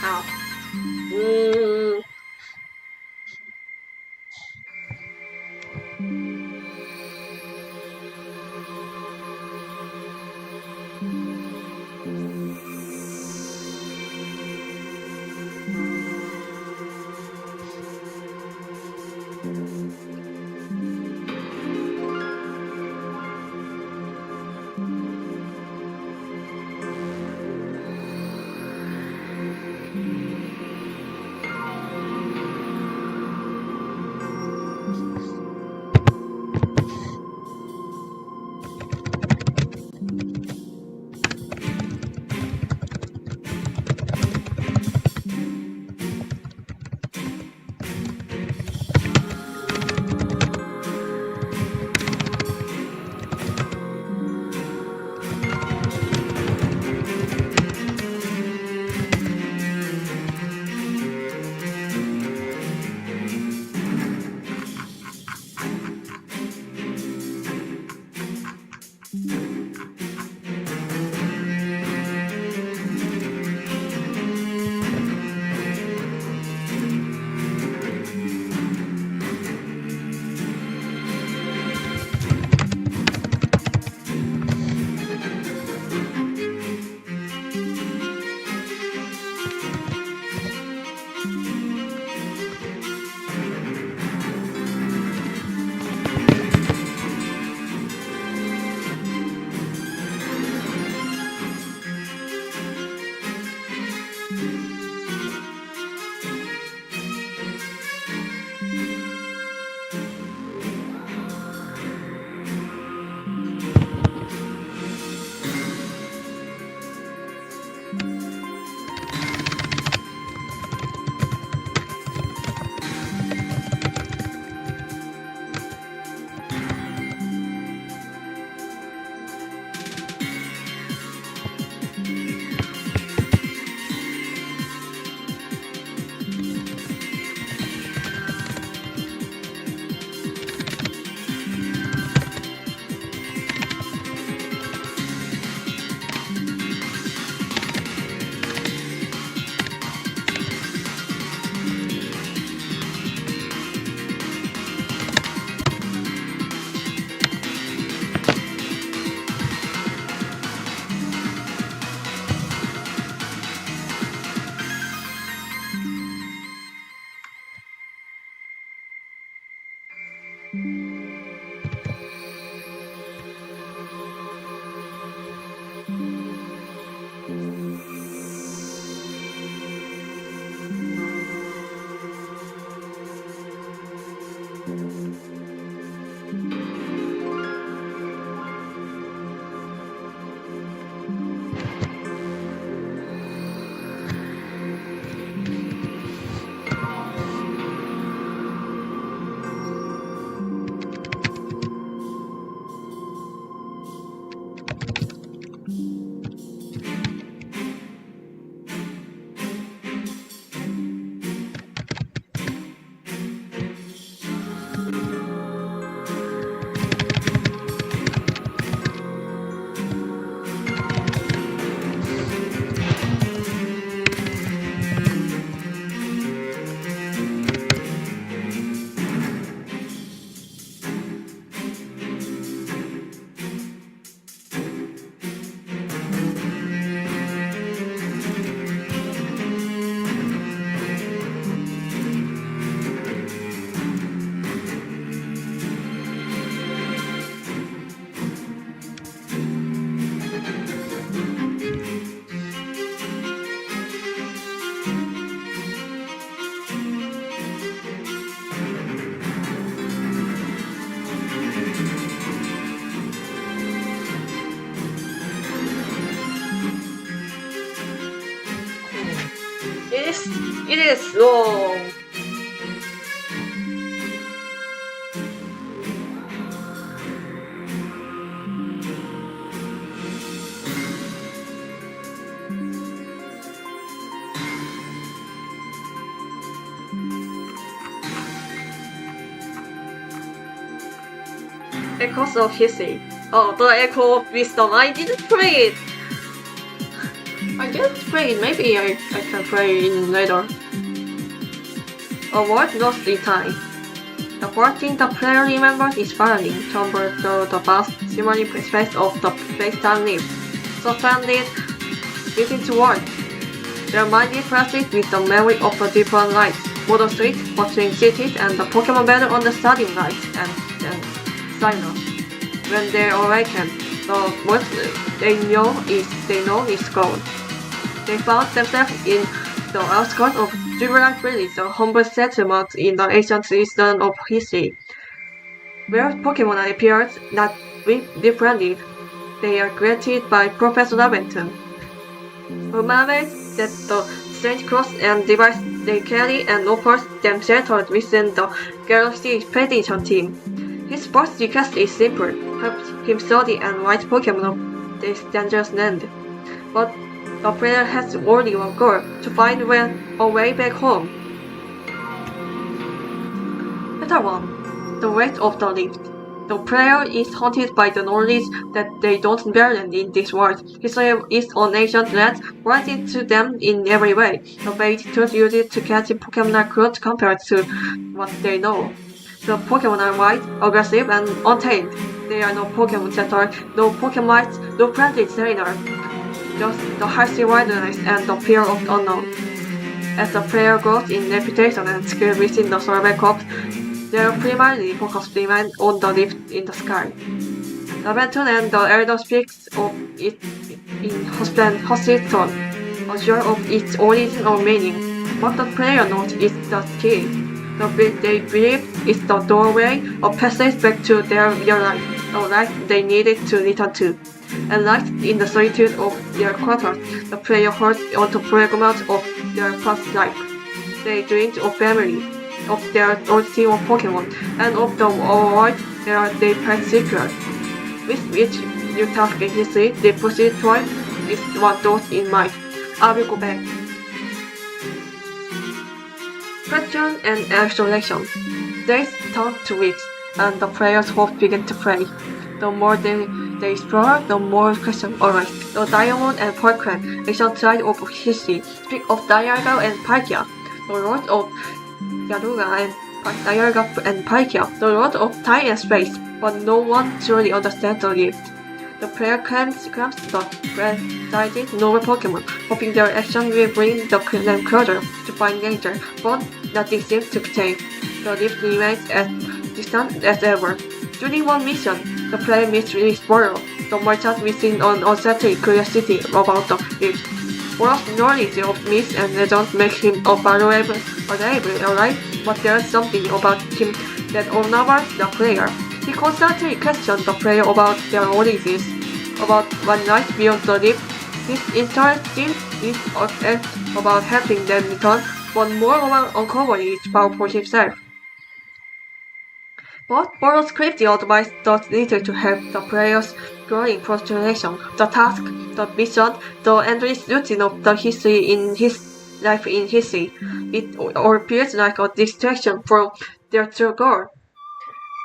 Now. It is long. Echoes of History. Oh, the Echo of Wisdom. I didn't play it. I I didn't play it. Maybe I can play it later. A world lost in time. The first thing the player remembers is falling tumble through the vast shimmering space of the space-time leaf, suspended within two worlds. Their mind is filled with the memory of the different lights, model streets, bustling cities, and the Pokemon battle on the starting light, and then silence. When they awaken, the most they know is gone. They found themselves in the outskirts of Jubilant Village, a humble settlement in the ancient eastern of history, where Pokemon appeared not befriended. They are greeted by Professor Laventon, who marvels at the strange cross and device they carry and offers them shelter within the Galaxy Expedition team. His first request is simple: help him study and fight Pokemon of this dangerous land. But the player has only one goal: to find a way back home. Chapter 1. The Weight of the Lift. The player is haunted by the knowledge that they don't belong in this world. History is an ancient land, rising to them in every way. The fate tools used to catch Pokemon are crude compared to what they know. The Pokemon are wild, aggressive, and untamed. There are no Pokemon chatter, no Pokemites, no friendly trainer. Just the harsh wilderness and the fear of the unknown. As the player grows in reputation and skill within the survey corps, their primary focus remains on the lift in the sky. Laventon and the Elder speaks of it in hosted tone, unsure of its origin or meaning. What the player knows is the key. They believe is the doorway or passage back to their real life, a life they needed to return to. And locked in the solitude of their quarters, the player holds onto fragments of their past life. They dreamed of family, of their old team of Pokemon, and of the world where they fight secret. With which new task in history they proceed toward is one thought in mind. I will go back. Question and exploration. Days turn to weeks, and the player's hopes begin to fray. The more they explore, the more questions arise. The Diamond and Pearl Clan, ancient side of history, speak of Dialga and Palkia, the lord of Yaruga and Palkia, the lord of time and space, but no one truly understands the gift. The player climbs the red-sided novel Pokemon, hoping their action will bring them closer to find danger, but nothing seems to change. The lift remains as distant as ever. During one mission, the player meets Borrow, the merchant within an unsettled curiosity about the lift. Borrow's knowledge of myths and legends makes him a valuable ally, but there's something about him that unnerves the player. He constantly questions the player about their origins, about what lies beyond the lift. His interest is about helping them return, but more about uncovering its power for himself. But Borrow's crafty advice does little to help the player's growing frustration. The task, the mission, the endless routine of the history in his life in history. It all feels like a distraction from their true goal.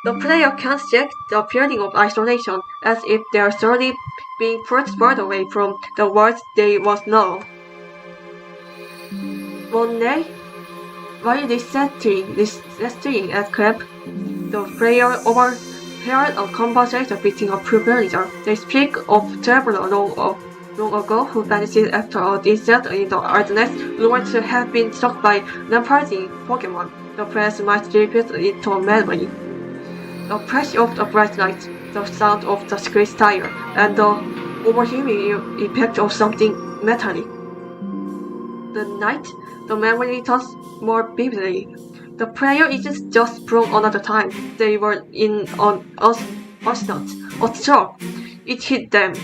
The player can't shake the feeling of isolation, as if they are slowly being pushed further away from the world they once know. One day, while resting at camp, the player overheard a conversation between a few villagers. They speak of a traveler long ago who vanished after a descent in the wilderness, rumored to have been struck by rampaging Pokemon. The players might repeat it to memory. The flash of the bright light, the sound of the squeeze tire, and the overwhelming effect of something metallic. The night, the memory turns more vividly. The player isn't just from another time. They were in an assault, a shock. It hit them.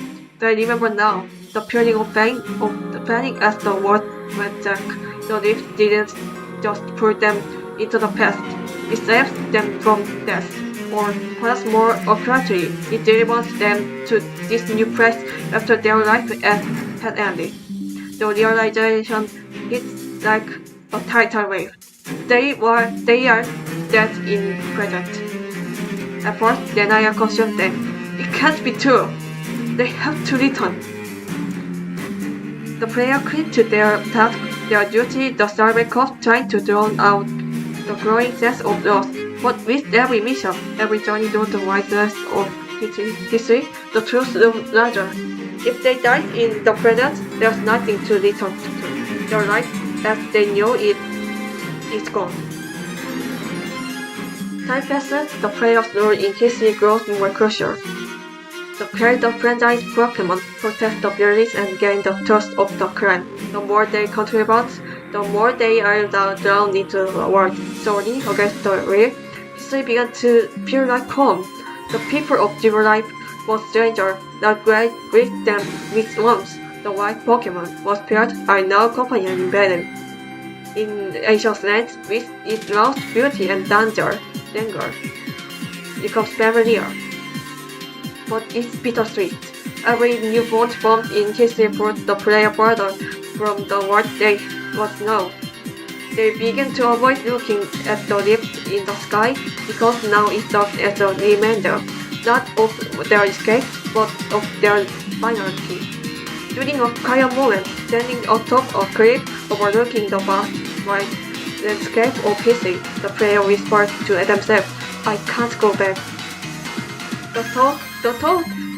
They remember now the feeling of panic as the world went dark. The lift didn't just pull them into the past. It saved them from death. Or perhaps more accurately, it delivers them to this new place after their life had ended. The realization hits like a tidal wave. They are dead in present. At first, denial consumed them. It can't be true. They have to return. The player quit to their task, their duty, the survey corps trying to drown out the growing sense of loss. But with every mission, every journey through the wideness of history, the truth looms larger. If they die in the present, there's nothing to return to. Their life as they knew it is gone. Time passes, the player's role in history grows more crucial. The character franchise Pokemon protect the village and gain the trust of the clan. The more they contribute, the more they are drawn into the world. Solely against the real, history began to feel like home. The people of Zero Life was stranger that great them with warmth. The white Pokemon was paired are now companion in battle. In ancient lands, with its lost beauty and danger becomes familiar. But it's bittersweet. Every new bond formed in history brought the player further from the world they was known. They begin to avoid looking at the rift in the sky because now it serves as a reminder, not of their escape, but of their finality. During a quiet moment, standing atop a cliff overlooking the vast, wide landscape of history, the player whispers to themselves, "I can't go back."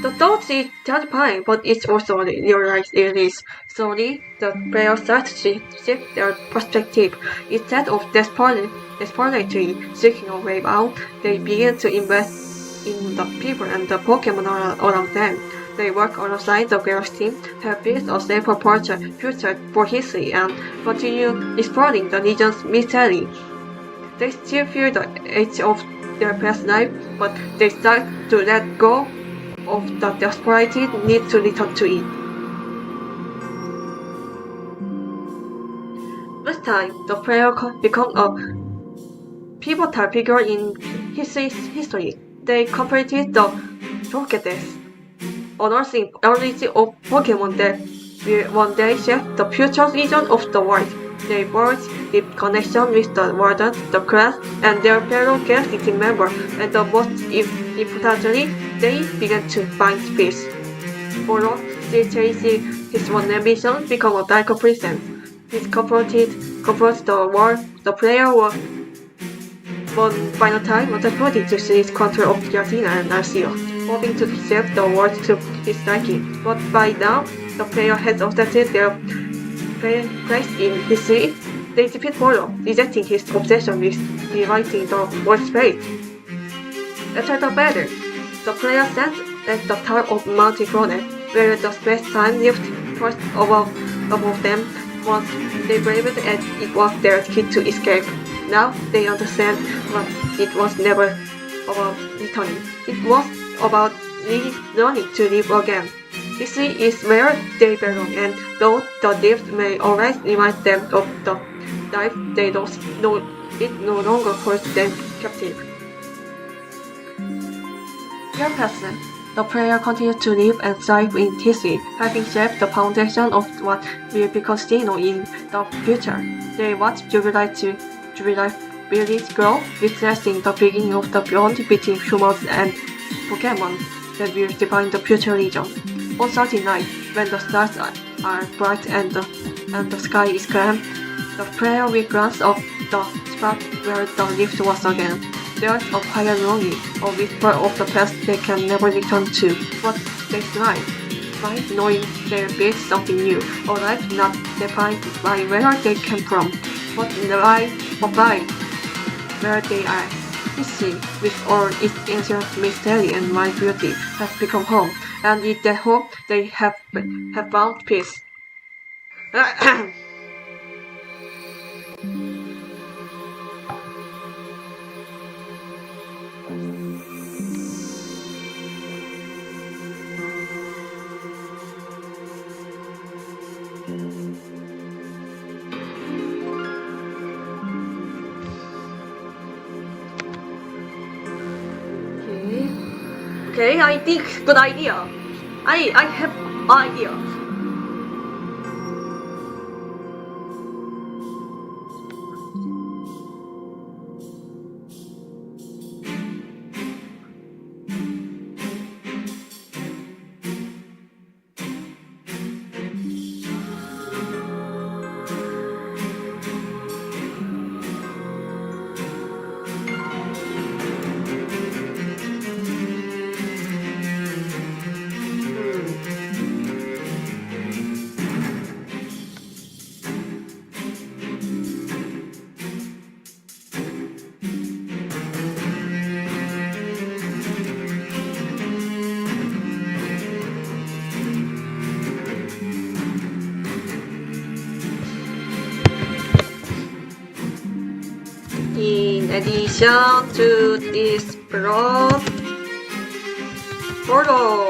The thought is terrifying, but it's also realized it is. Slowly, the player starts to shift their perspective. Instead of desperately seeking a way out, they begin to invest in the people and the Pokemon around them. They work alongside the Girls team, have built a safer future for history, and continue exploring the region's mystery. They still feel the edge of their past life, but they start to let go of the desperate need to return to it. With time, the player becomes a pivotal figure in history. They completed the Pokédex, unearthing origin of Pokemon that will one day shape the future region of the world. They forged deep connection with the Warden, the class, and their fellow Galaxy team members, and the most importantly, they began to find peace. Although still chasing his one ambition, become a darker presence. He confronts the world. The player was one final time attempting to seize control of Giratina and Arceus, hoping to shape the world to his liking. But by now, the player has accepted their place in history. They defeat Polo, rejecting his obsession with rewriting the world's fate. After the battle, the player stands at the top of Mount Coronet, where the space-time rift crossed above them. Once they believed that it was their key to escape. Now they understand that it was never about returning. It was about learning to live again. History is where they belong, and though the rift may always remind them of the life they lost, it no longer holds them captive. Year passes. The player continues to live and thrive in history, having shaped the foundation of what will become Dino in the future. They watch Jubilife village grow, witnessing the beginning of the bond between humans and Pokemon that will define the future region. On certain night, when the stars are bright and the sky is calm, the player will glance up the spot where the rift was again. There's a quiet longing, a whisper of the past they can never return to, but they thrive, knowing they'll build something new, a life not defined by where they came from, but by where they are. History, with all its ancient mystery and wild beauty, has become home, and in that home they have found peace. Okay, I think good idea. I have idea. In addition to this broad portal,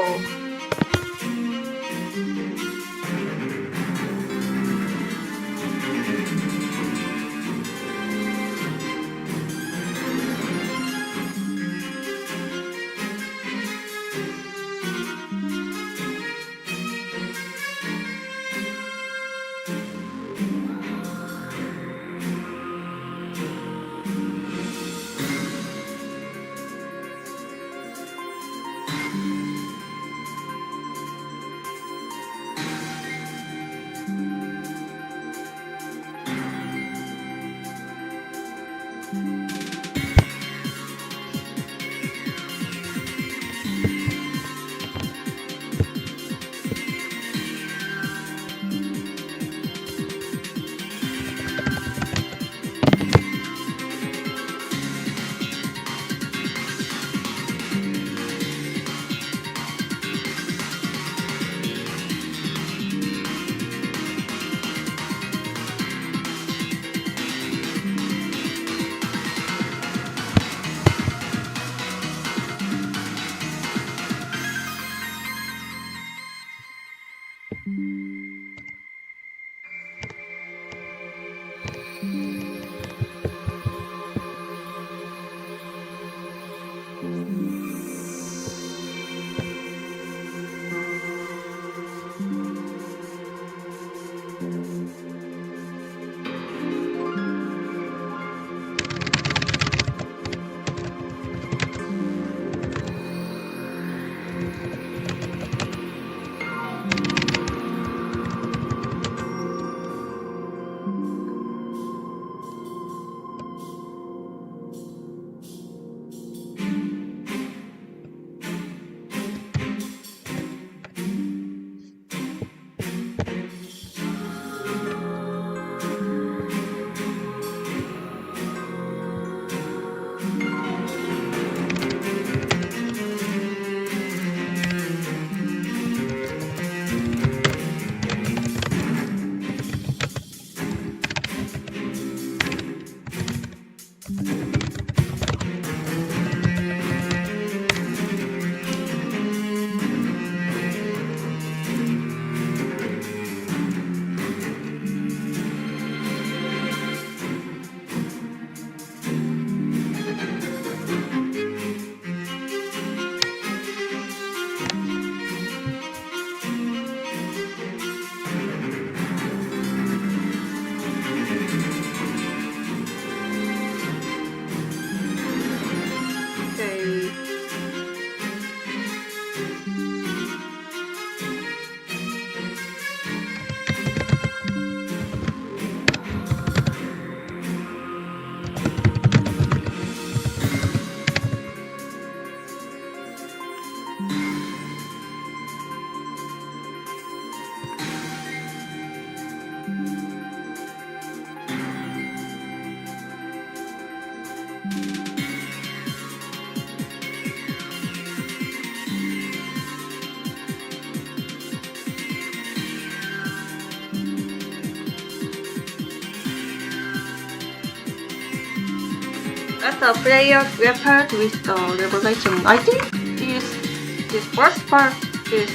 as the player prepared with the revelation, I think this first part is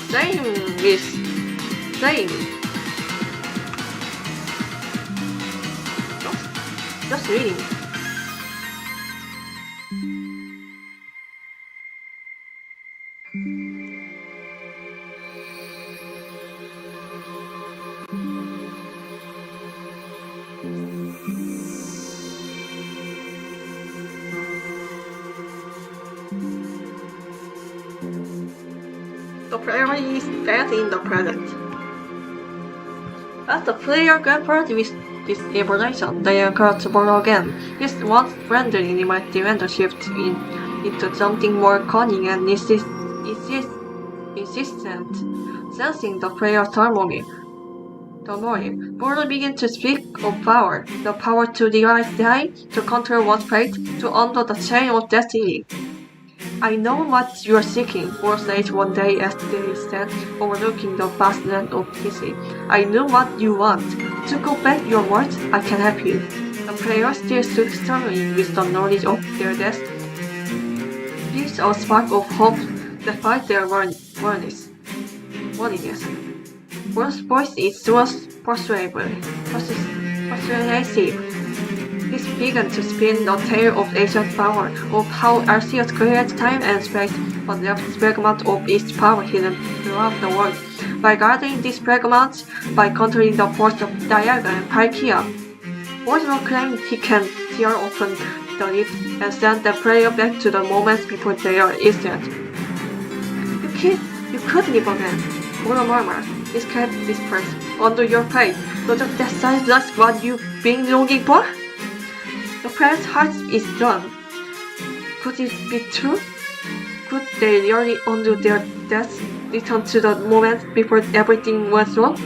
same with same. Just reading. The player is dead in the present. As the player grapples with this evolution, they occur to borrow again. His once friendly might demand a shift into something more cunning and insistent. Sensing the player's turmoil, Bolo begins to speak of power, the power to realize time, to control one's fate, to undo the chain of destiny. I know what you are seeking, or said one day as they stand overlooking the vast land of history. I know what you want. To go back your words, I can help you. The player still stood sternly with the knowledge of their death. Gives a spark of hope despite their worldliness. One's voice is persuasive. This began to spin the tale of ancient power, of how Arceus created time and space, but left fragments of its power hidden throughout the world. By gathering these fragments, by controlling the force of Dialga and Palkia, Voldemort claimed he can tear open the lips and send the player back to the moments before they are instant. You could live again. Voldemort murmured, escape this place, under your fate. Doesn't that sound like what you've been longing for? The player's heart is done. Could it be true? Could they really undo their deaths, return to the moment before everything went wrong?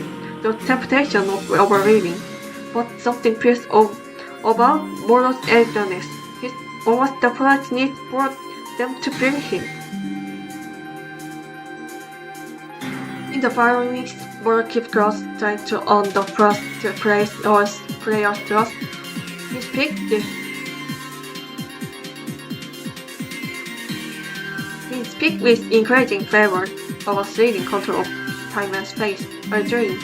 The temptation of overliving. But something feels about Moro's eagerness. It's almost the polite need for them to bring him. In the following weeks, Moro keeps close, trying to earn the first place or player's trust. He speaks with encouraging flavor about reading control of time and space, arguing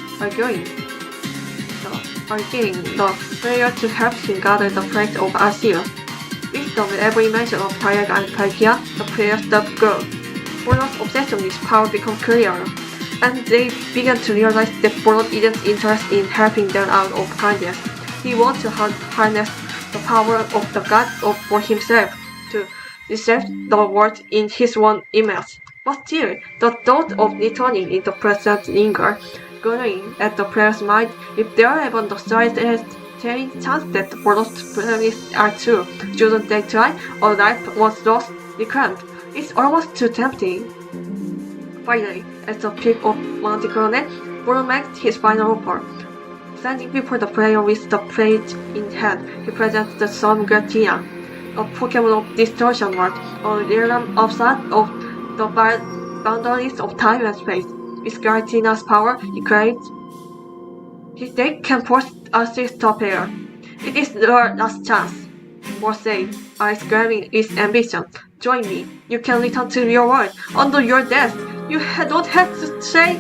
the player to help him gather the fate of Arceus. With every mention of Dialga and Palkia, the player stopped growing. Moro's obsession with power becomes clearer, and they began to realize that Moro isn't interested in helping them out of kindness. He wants to harness the power of the god for himself to reshape the world in his own image. But still, the thought of returning in the present lingered, growing at the player's mind. If there are even the slightest chance that Moro's plans are true, shouldn't they try? A life once lost, reclaimed. It's almost too tempting. Finally, at the peak of Monte Coronet, Moro makes his final offer. Standing before the player with the plate in hand, he presents the Sun Gratia, a Pokemon of distortion world, a realm outside of the boundaries of time and space. With Gratina's power, he claims they can force Arceus to player. It is your last chance. Moro said, eyes glaring with ambition. Join me. You can return to your world under your death. You don't have to stay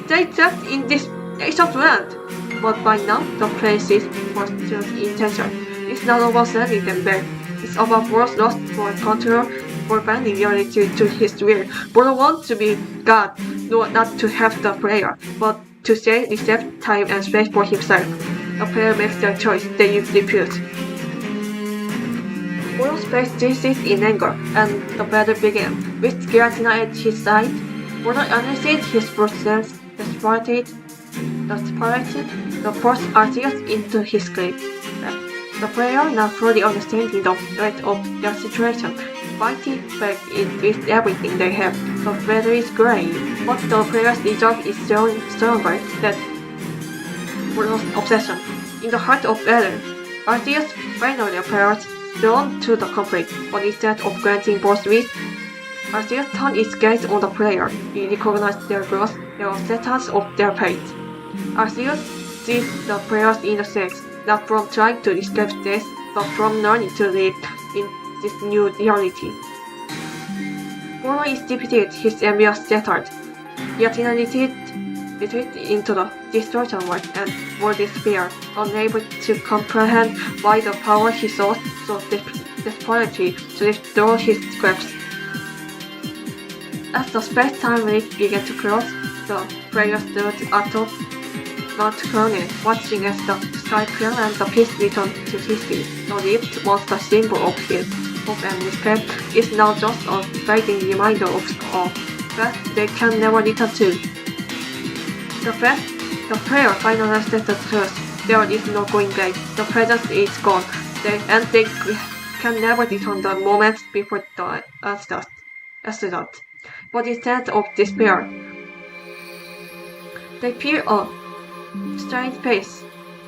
trapped in this ancient land. But by now, the place is for Steel's intention. It's not about sending them back. It's about Moro's lost for control, for bending reality to his will. Moro wants to be God, not to have the player, but to say reset time and space for himself. The player makes their choice, they refuse. Moro's face tilted in anger, and the battle began. With Giratina at his side, Moro unleashed his brute sense, desperate, the force Arceus into his grip. The player, not fully understanding the weight of their situation, fighting back with everything they have. The battle is growing, but the player's resolve is stronger than Moro's obsession. In the heart of battle, Arceus finally appears, drawn to the conflict, but instead of granting both wishes, Arceus turned its gaze on the player. He recognized their growth, their acceptance of their fate. Arceus sees the player's innocence, not from trying to escape death, but from learning to live in this new reality. Moro is defeated, his ambience shattered. Giratina retreated into the distortion world and Moro despaired, unable to comprehend why the power he sought so desperately slipped through his grasp. As the space-time leap began to close, the player stood atop Mount Coronet, watching as the sky cleared and the peace returned to history. The lift, once the symbol of his hope and respect, is now just a fading reminder of a past they can never return to. The player finally understands the truth. There is no going back. The present is gone, and they can never return the moments before the accident. But instead of despair, they feel a strange pace.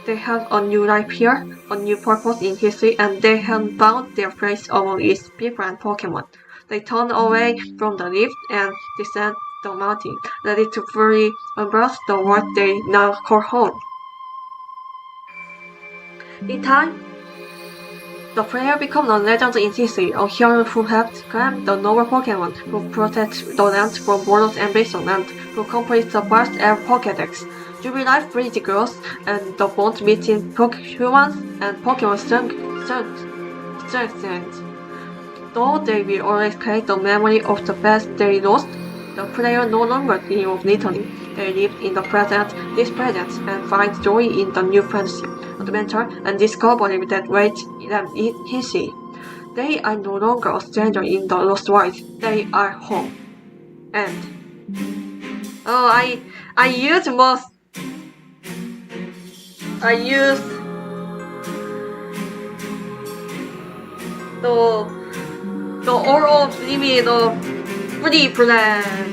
They have a new life here, a new purpose in history, and they have found their place among its people and Pokemon. They turn away from the lift and descend the mountain, ready to fully embrace the world they now call home. In time, the player becomes a legend in history, a hero who helped claim the noble Pokemon, who protects the land from borders and invasion, and who completes the first ever Pokédex. Jubilee Bridge grows, and the bond between humans and Pokemon strengthens. Though they will always carry the memory of the past they lost, the player no longer dreams of returning. They live in the present, this present, and find joy in the new fantasy, adventure, and discovery that wait them in history. They are no longer a stranger in the lost world. They are home. And I use the all of limit of free plan.